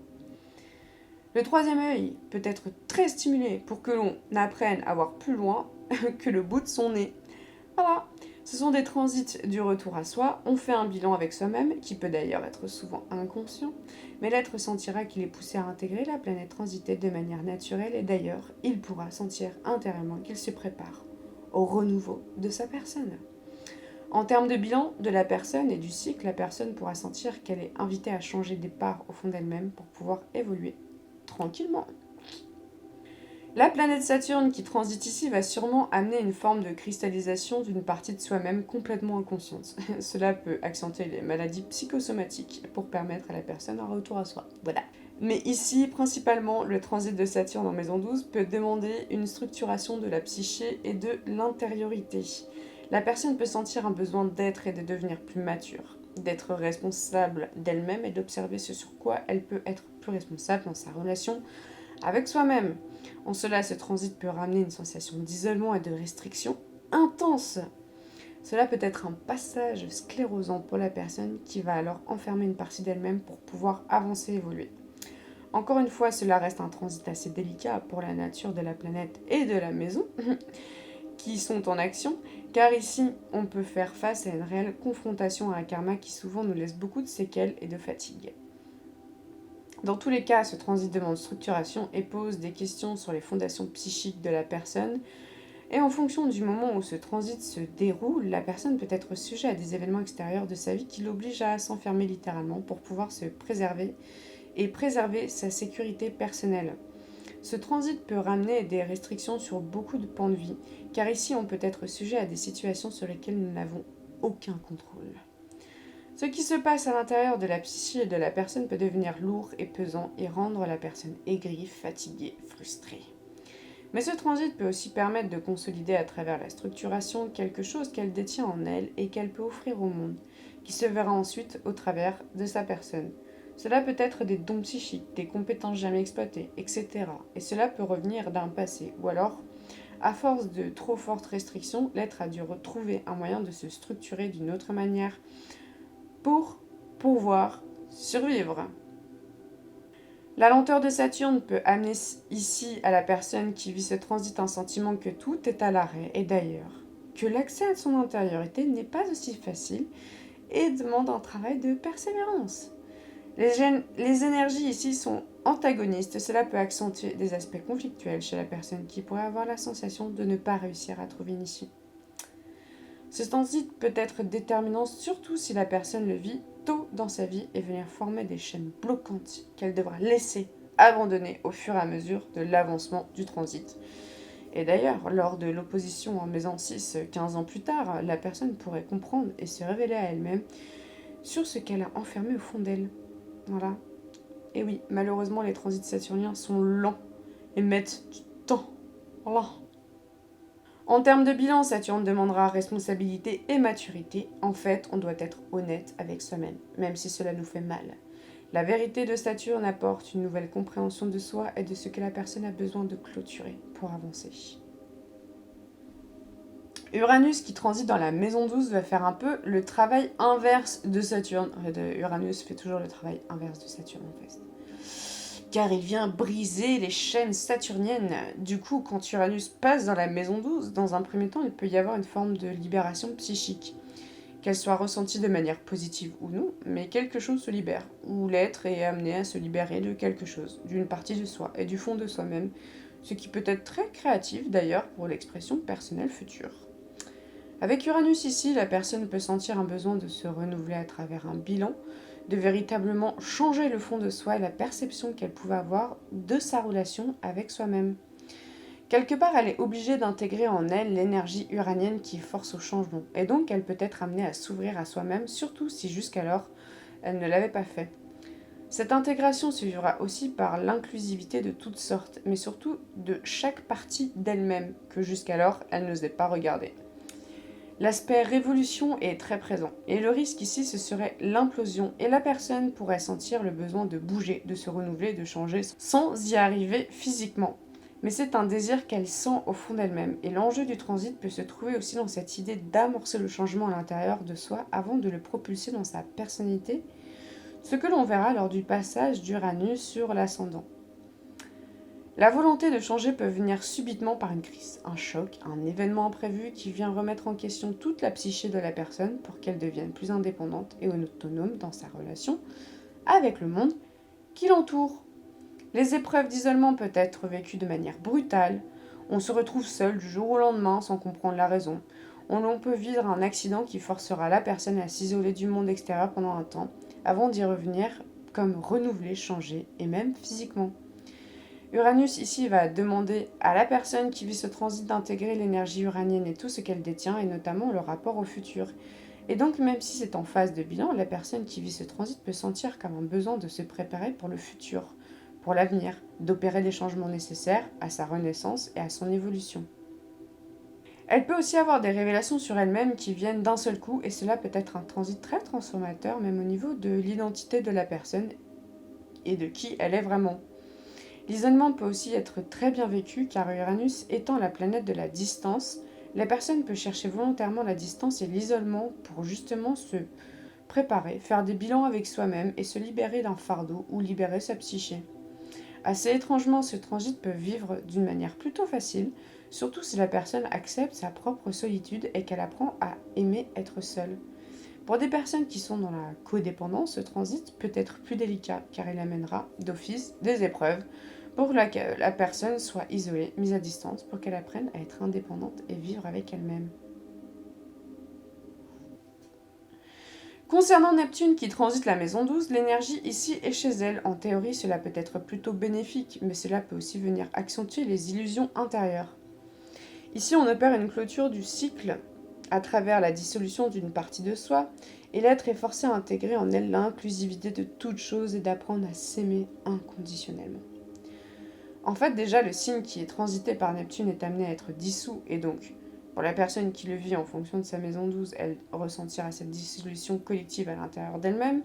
Le troisième œil peut être très stimulé pour que l'on apprenne à voir plus loin que le bout de son nez. Voilà, ce sont des transits du retour à soi. On fait un bilan avec soi-même, qui peut d'ailleurs être souvent inconscient, mais l'être sentira qu'il est poussé à intégrer la planète transitée de manière naturelle et d'ailleurs, il pourra sentir intérieurement qu'il se prépare au renouveau de sa personne. En termes de bilan de la personne et du cycle, la personne pourra sentir qu'elle est invitée à changer des parts au fond d'elle-même pour pouvoir évoluer tranquillement. La planète Saturne qui transite ici va sûrement amener une forme de cristallisation d'une partie de soi-même complètement inconsciente. Cela peut accentuer les maladies psychosomatiques pour permettre à la personne un retour à soi. Voilà. Mais ici, principalement, le transit de Saturne en maison 12 peut demander une structuration de la psyché et de l'intériorité. La personne peut sentir un besoin d'être et de devenir plus mature, d'être responsable d'elle-même et d'observer ce sur quoi elle peut être plus responsable dans sa relation avec soi-même. En cela, ce transit peut ramener une sensation d'isolement et de restriction intense. Cela peut être un passage sclérosant pour la personne qui va alors enfermer une partie d'elle-même pour pouvoir avancer et évoluer. Encore une fois, cela reste un transit assez délicat pour la nature de la planète et de la maison qui sont en action, car ici, on peut faire face à une réelle confrontation à un karma qui souvent nous laisse beaucoup de séquelles et de fatigue. Dans tous les cas, ce transit demande structuration et pose des questions sur les fondations psychiques de la personne. Et en fonction du moment où ce transit se déroule, la personne peut être sujet à des événements extérieurs de sa vie qui l'obligent à s'enfermer littéralement pour pouvoir se préserver et préserver sa sécurité personnelle. Ce transit peut ramener des restrictions sur beaucoup de pans de vie, car ici on peut être sujet à des situations sur lesquelles nous n'avons aucun contrôle. Ce qui se passe à l'intérieur de la psyché de la personne peut devenir lourd et pesant et rendre la personne aigrie, fatiguée, frustrée. Mais ce transit peut aussi permettre de consolider à travers la structuration quelque chose qu'elle détient en elle et qu'elle peut offrir au monde, qui se verra ensuite au travers de sa personne. Cela peut être des dons psychiques, des compétences jamais exploitées, etc. Et cela peut revenir d'un passé, ou alors, à force de trop fortes restrictions, l'être a dû retrouver un moyen de se structurer d'une autre manière, pour pouvoir survivre. La lenteur de Saturne peut amener ici à la personne qui vit ce transit un sentiment que tout est à l'arrêt et d'ailleurs que l'accès à son intériorité n'est pas aussi facile et demande un travail de persévérance. Les énergies ici sont antagonistes, cela peut accentuer des aspects conflictuels chez la personne qui pourrait avoir la sensation de ne pas réussir à trouver une issue. Ce transit peut être déterminant surtout si la personne le vit tôt dans sa vie et venir former des chaînes bloquantes qu'elle devra laisser abandonner au fur et à mesure de l'avancement du transit. Et d'ailleurs, lors de l'opposition en maison 6, 15 ans plus tard, la personne pourrait comprendre et se révéler à elle-même sur ce qu'elle a enfermé au fond d'elle. Voilà. Et oui, malheureusement, les transits saturniens sont lents et mettent du temps. Voilà. En termes de bilan, Saturne demandera responsabilité et maturité. En fait, on doit être honnête avec soi-même, même si cela nous fait mal. La vérité de Saturne apporte une nouvelle compréhension de soi et de ce que la personne a besoin de clôturer pour avancer. Uranus qui transite dans la maison 12 va faire un peu le travail inverse de Saturne. Uranus fait toujours le travail inverse de Saturne en fait. Car il vient briser les chaînes saturniennes. Du coup, quand Uranus passe dans la maison 12, dans un premier temps, il peut y avoir une forme de libération psychique. qu'elle soit ressentie de manière positive ou non, mais quelque chose se libère, ou l'être est amené à se libérer de quelque chose, d'une partie de soi et du fond de soi-même, ce qui peut être très créatif d'ailleurs pour l'expression personnelle future. Avec Uranus ici, la personne peut sentir un besoin de se renouveler à travers un bilan, de véritablement changer le fond de soi et la perception qu'elle pouvait avoir de sa relation avec soi-même. Quelque part, elle est obligée d'intégrer en elle l'énergie uranienne qui force au changement, et donc elle peut être amenée à s'ouvrir à soi-même, surtout si jusqu'alors elle ne l'avait pas fait. Cette intégration se vivra aussi par l'inclusivité de toutes sortes, mais surtout de chaque partie d'elle-même que jusqu'alors elle n'osait pas regarder. L'aspect révolution est très présent, et le risque ici ce serait l'implosion, et la personne pourrait sentir le besoin de bouger, de se renouveler, de changer, sans y arriver physiquement. Mais c'est un désir qu'elle sent au fond d'elle-même, et l'enjeu du transit peut se trouver aussi dans cette idée d'amorcer le changement à l'intérieur de soi avant de le propulser dans sa personnalité, ce que l'on verra lors du passage d'Uranus sur l'ascendant. La volonté de changer peut venir subitement par une crise, un choc, un événement imprévu qui vient remettre en question toute la psyché de la personne pour qu'elle devienne plus indépendante et autonome dans sa relation avec le monde qui l'entoure. Les épreuves d'isolement peuvent être vécues de manière brutale. On se retrouve seul du jour au lendemain sans comprendre la raison. On peut vivre un accident qui forcera la personne à s'isoler du monde extérieur pendant un temps avant d'y revenir comme renouvelé, changé et même physiquement. Uranus ici va demander à la personne qui vit ce transit d'intégrer l'énergie uranienne et tout ce qu'elle détient, et notamment le rapport au futur. Et donc même si c'est en phase de bilan, la personne qui vit ce transit peut sentir comme un besoin de se préparer pour le futur, pour l'avenir, d'opérer les changements nécessaires à sa renaissance et à son évolution. Elle peut aussi avoir des révélations sur elle-même qui viennent d'un seul coup, et cela peut être un transit très transformateur, même au niveau de l'identité de la personne et de qui elle est vraiment. L'isolement peut aussi être très bien vécu car Uranus étant la planète de la distance, la personne peut chercher volontairement la distance et l'isolement pour justement se préparer, faire des bilans avec soi-même et se libérer d'un fardeau ou libérer sa psyché. Assez étrangement, ce transit peut vivre d'une manière plutôt facile, surtout si la personne accepte sa propre solitude et qu'elle apprend à aimer être seule. Pour des personnes qui sont dans la codépendance, ce transit peut être plus délicat car il amènera d'office des épreuves pour que la personne soit isolée, mise à distance, pour qu'elle apprenne à être indépendante et vivre avec elle-même. Concernant Neptune qui transite la maison 12, l'énergie ici est chez elle. En théorie, cela peut être plutôt bénéfique, mais cela peut aussi venir accentuer les illusions intérieures. Ici, on opère une clôture du cycle à travers la dissolution d'une partie de soi, et l'être est forcé à intégrer en elle l'inclusivité de toute chose et d'apprendre à s'aimer inconditionnellement. En fait, déjà, le signe qui est transité par Neptune est amené à être dissous, et donc, pour la personne qui le vit en fonction de sa maison 12, elle ressentira cette dissolution collective à l'intérieur d'elle-même,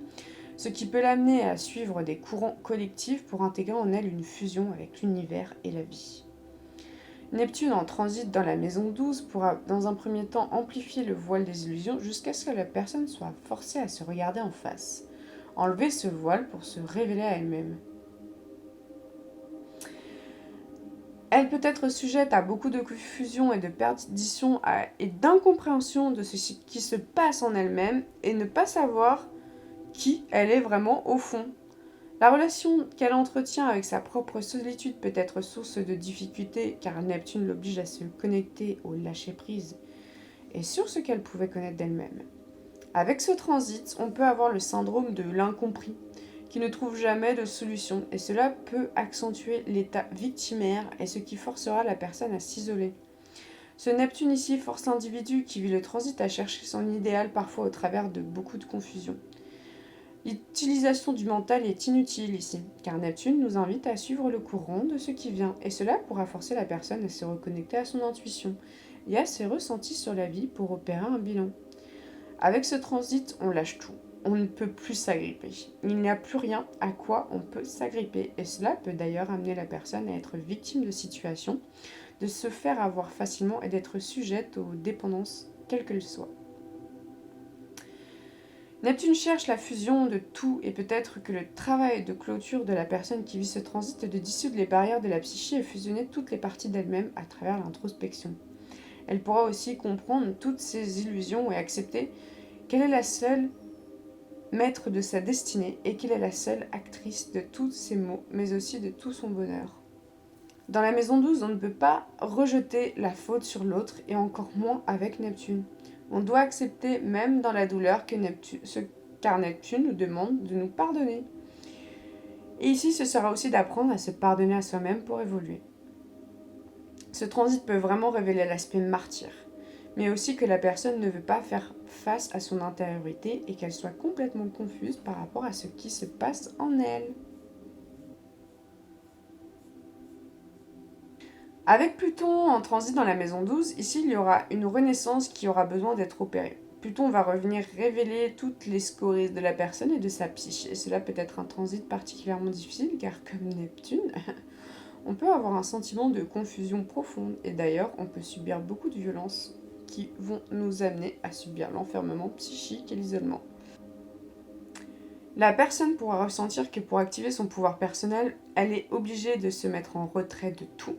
ce qui peut l'amener à suivre des courants collectifs pour intégrer en elle une fusion avec l'univers et la vie. Neptune en transit dans la maison 12 pourra dans un premier temps amplifier le voile des illusions jusqu'à ce que la personne soit forcée à se regarder en face, enlever ce voile pour se révéler à elle-même. Elle peut être sujette à beaucoup de confusion et de perdition et d'incompréhension de ce qui se passe en elle-même et ne pas savoir qui elle est vraiment au fond. La relation qu'elle entretient avec sa propre solitude peut être source de difficultés car Neptune l'oblige à se connecter au lâcher-prise et sur ce qu'elle pouvait connaître d'elle-même. Avec ce transit, on peut avoir le syndrome de l'incompris qui ne trouve jamais de solution et cela peut accentuer l'état victimaire et ce qui forcera la personne à s'isoler. Ce Neptune ici force l'individu qui vit le transit à chercher son idéal parfois au travers de beaucoup de confusion. L'utilisation du mental est inutile ici, car Neptune nous invite à suivre le courant de ce qui vient, et cela pourra forcer la personne à se reconnecter à son intuition et à ses ressentis sur la vie pour opérer un bilan. Avec ce transit, on lâche tout. On ne peut plus s'agripper. Il n'y a plus rien à quoi on peut s'agripper, et cela peut d'ailleurs amener la personne à être victime de situations, de se faire avoir facilement et d'être sujette aux dépendances, quelles qu'elles soient. Neptune cherche la fusion de tout et peut-être que le travail de clôture de la personne qui vit ce transit est de dissoudre les barrières de la psyché et fusionner toutes les parties d'elle-même à travers l'introspection. Elle pourra aussi comprendre toutes ces illusions et accepter qu'elle est la seule maître de sa destinée et qu'elle est la seule actrice de tous ses maux, mais aussi de tout son bonheur. Dans la maison 12, on ne peut pas rejeter la faute sur l'autre et encore moins avec Neptune. On doit accepter même dans la douleur car Neptune nous demande de nous pardonner. Et ici, ce sera aussi d'apprendre à se pardonner à soi-même pour évoluer. Ce transit peut vraiment révéler l'aspect martyr, mais aussi que la personne ne veut pas faire face à son intériorité et qu'elle soit complètement confuse par rapport à ce qui se passe en elle. Avec Pluton en transit dans la maison 12, ici il y aura une renaissance qui aura besoin d'être opérée. Pluton va revenir révéler toutes les scories de la personne et de sa psyché. Et cela peut être un transit particulièrement difficile car comme Neptune, on peut avoir un sentiment de confusion profonde et d'ailleurs on peut subir beaucoup de violences qui vont nous amener à subir l'enfermement psychique et l'isolement. La personne pourra ressentir que pour activer son pouvoir personnel, elle est obligée de se mettre en retrait de tout.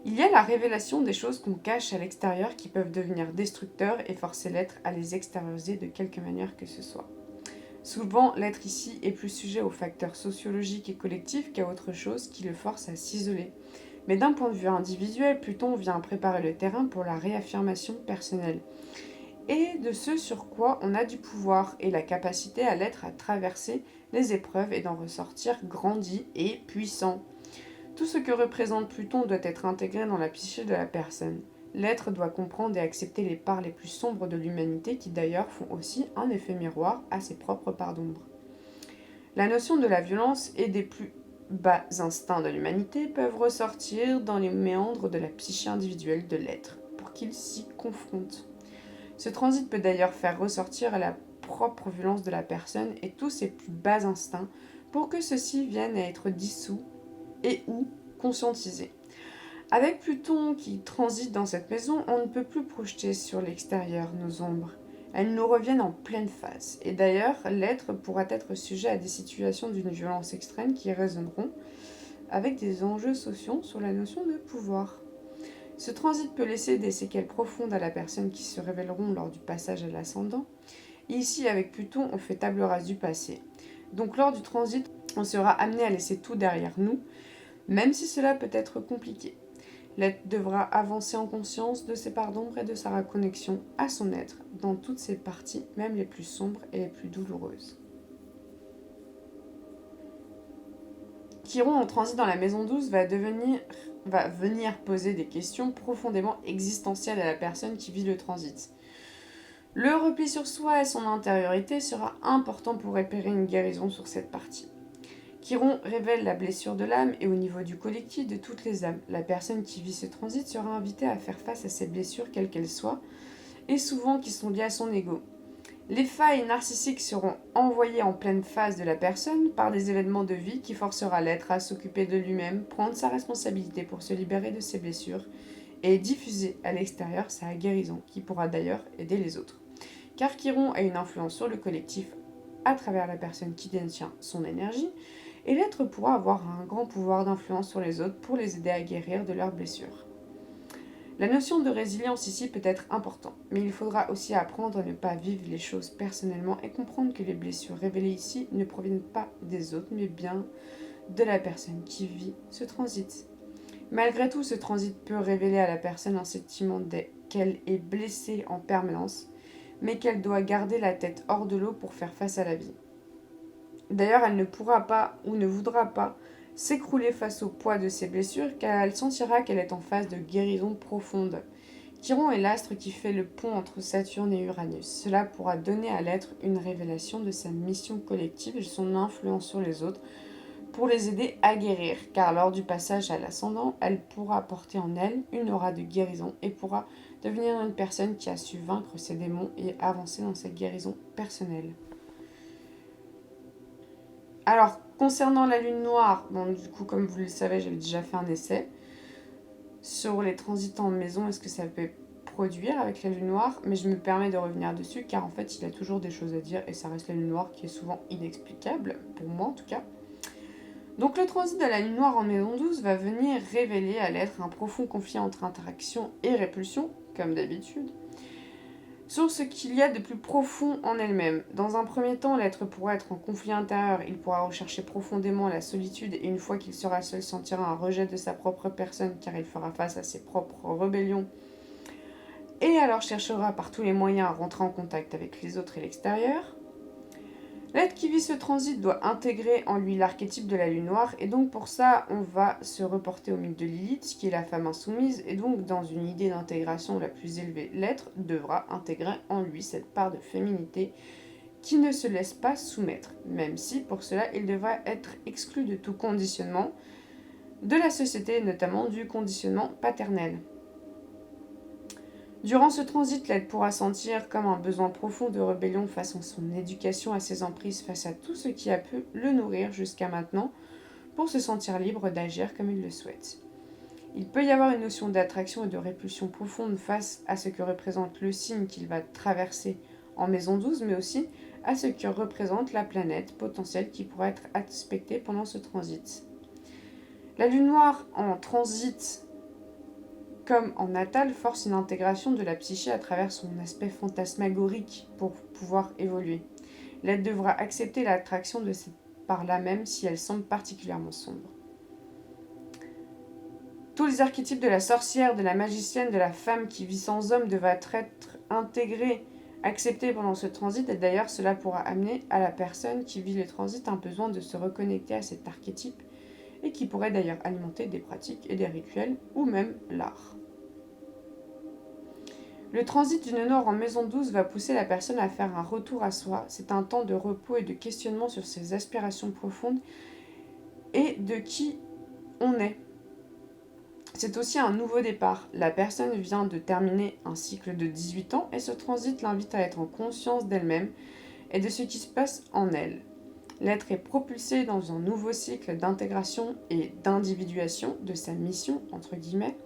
Il y a la révélation des choses qu'on cache à l'extérieur qui peuvent devenir destructeurs et forcer l'être à les extérioriser de quelque manière que ce soit. Souvent, l'être ici est plus sujet aux facteurs sociologiques et collectifs qu'à autre chose qui le force à s'isoler. Mais d'un point de vue individuel, Pluton vient préparer le terrain pour la réaffirmation personnelle et de ce sur quoi on a du pouvoir et la capacité à l'être à traverser les épreuves et d'en ressortir grandi et puissant. Tout ce que représente Pluton doit être intégré dans la psyché de la personne. L'être doit comprendre et accepter les parts les plus sombres de l'humanité qui d'ailleurs font aussi un effet miroir à ses propres parts d'ombre. La notion de la violence et des plus bas instincts de l'humanité peuvent ressortir dans les méandres de la psyché individuelle de l'être pour qu'il s'y confronte. Ce transit peut d'ailleurs faire ressortir la propre violence de la personne et tous ses plus bas instincts pour que ceux-ci viennent à être dissous et ou conscientisés. Avec Pluton qui transite dans cette maison, on ne peut plus projeter sur l'extérieur nos ombres. Elles nous reviennent en pleine face. Et d'ailleurs, l'être pourra être sujet à des situations d'une violence extrême qui résonneront avec des enjeux sociaux sur la notion de pouvoir. Ce transit peut laisser des séquelles profondes à la personne qui se révéleront lors du passage à l'ascendant. Et ici, avec Pluton, on fait table rase du passé. Donc lors du transit, on sera amené à laisser tout derrière nous, même si cela peut être compliqué. L'être devra avancer en conscience de ses parts d'ombre et de sa reconnexion à son être, dans toutes ses parties, même les plus sombres et les plus douloureuses. Chiron en transit dans la maison 12 va venir poser des questions profondément existentielles à la personne qui vit le transit. Le repli sur soi et son intériorité sera important pour repérer une guérison sur cette partie. Chiron révèle la blessure de l'âme et au niveau du collectif de toutes les âmes. La personne qui vit ce transit sera invitée à faire face à ces blessures quelles qu'elles soient et souvent qui sont liées à son ego. Les failles narcissiques seront envoyées en pleine face de la personne par des événements de vie qui forcera l'être à s'occuper de lui-même, prendre sa responsabilité pour se libérer de ses blessures et diffuser à l'extérieur sa guérison qui pourra d'ailleurs aider les autres. Car Chiron a une influence sur le collectif à travers la personne qui détient son énergie et l'être pourra avoir un grand pouvoir d'influence sur les autres pour les aider à guérir de leurs blessures. La notion de résilience ici peut être importante, mais il faudra aussi apprendre à ne pas vivre les choses personnellement et comprendre que les blessures révélées ici ne proviennent pas des autres, mais bien de la personne qui vit ce transit. Malgré tout, ce transit peut révéler à la personne un sentiment qu'elle est blessée en permanence, mais qu'elle doit garder la tête hors de l'eau pour faire face à la vie. D'ailleurs, elle ne pourra pas ou ne voudra pas s'écrouler face au poids de ses blessures car elle sentira qu'elle est en phase de guérison profonde. Chiron est l'astre qui fait le pont entre Saturne et Uranus. Cela pourra donner à l'être une révélation de sa mission collective et de son influence sur les autres pour les aider à guérir, car lors du passage à l'ascendant, elle pourra porter en elle une aura de guérison et pourra devenir une personne qui a su vaincre ses démons et avancer dans sa guérison personnelle. Alors, concernant la lune noire, bon, du coup, comme vous le savez, j'avais déjà fait un essai sur les transits en maison, est-ce que ça peut produire avec la lune noire, mais je me permets de revenir dessus, car en fait, il y a toujours des choses à dire, et ça reste la lune noire qui est souvent inexplicable, pour moi en tout cas. Donc le transit de la lune noire en maison 12 va venir révéler à l'être un profond conflit entre interaction et répulsion, comme d'habitude. sur ce qu'il y a de plus profond en elle-même. Dans un premier temps, l'être pourra être en conflit intérieur, il pourra rechercher profondément la solitude et une fois qu'il sera seul sentira un rejet de sa propre personne car il fera face à ses propres rébellions et alors cherchera par tous les moyens à rentrer en contact avec les autres et l'extérieur. L'être qui vit ce transit doit intégrer en lui l'archétype de la lune noire et donc pour ça on va se reporter au mythe de Lilith qui est la femme insoumise et donc dans une idée d'intégration la plus élevée, l'être devra intégrer en lui cette part de féminité qui ne se laisse pas soumettre, même si pour cela il devra être exclu de tout conditionnement de la société, notamment du conditionnement paternel. Durant ce transit, l'être pourra sentir comme un besoin profond de rébellion face à son éducation, à ses emprises, face à tout ce qui a pu le nourrir jusqu'à maintenant, pour se sentir libre d'agir comme il le souhaite. Il peut y avoir une notion d'attraction et de répulsion profonde face à ce que représente le signe qu'il va traverser en maison 12, mais aussi à ce que représente la planète potentielle qui pourra être aspectée pendant ce transit. La lune noire en transit comme en natal, force une intégration de la psyché à travers son aspect fantasmagorique pour pouvoir évoluer. L'être devra accepter l'attraction de cette part-là même si elle semble particulièrement sombre. Tous les archétypes de la sorcière, de la magicienne, de la femme qui vit sans homme devraient être intégrés, acceptés pendant ce transit, et d'ailleurs cela pourra amener à la personne qui vit le transit un besoin de se reconnecter à cet archétype et qui pourrait d'ailleurs alimenter des pratiques et des rituels ou même l'art. Le transit du nord en maison 12 va pousser la personne à faire un retour à soi. C'est un temps de repos et de questionnement sur ses aspirations profondes et de qui on est. C'est aussi un nouveau départ. La personne vient de terminer un cycle de 18 ans et ce transit l'invite à être en conscience d'elle-même et de ce qui se passe en elle. L'être est propulsé dans un nouveau cycle d'intégration et d'individuation de sa mission, entre guillemets.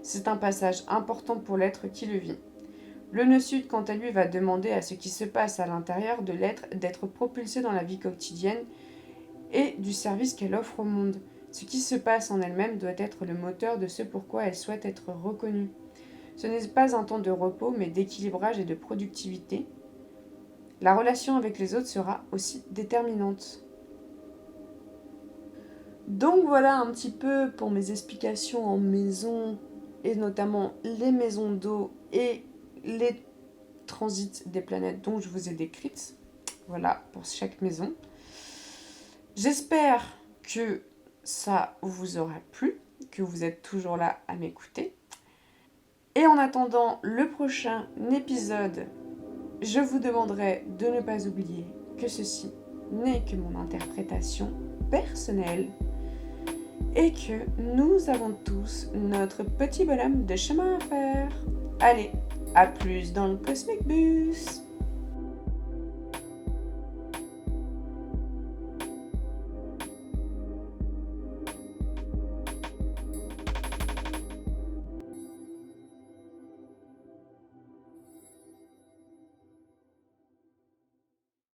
C'est un passage important pour l'être qui le vit. Le nœud sud, quant à lui, va demander à ce qui se passe à l'intérieur de l'être d'être propulsé dans la vie quotidienne et du service qu'elle offre au monde. Ce qui se passe en elle-même doit être le moteur de ce pourquoi elle souhaite être reconnue. Ce n'est pas un temps de repos, mais d'équilibrage et de productivité. La relation avec les autres sera aussi déterminante. Donc voilà un petit peu pour mes explications en maison, et notamment les maisons d'eau et les transits des planètes dont je vous ai décrites. Voilà pour chaque maison. J'espère que ça vous aura plu, que vous êtes toujours là à m'écouter. Et en attendant le prochain épisode, je vous demanderai de ne pas oublier que ceci n'est que mon interprétation personnelle et que nous avons tous notre petit bonhomme de chemin à faire. Allez, à plus dans le Cosmic Bus!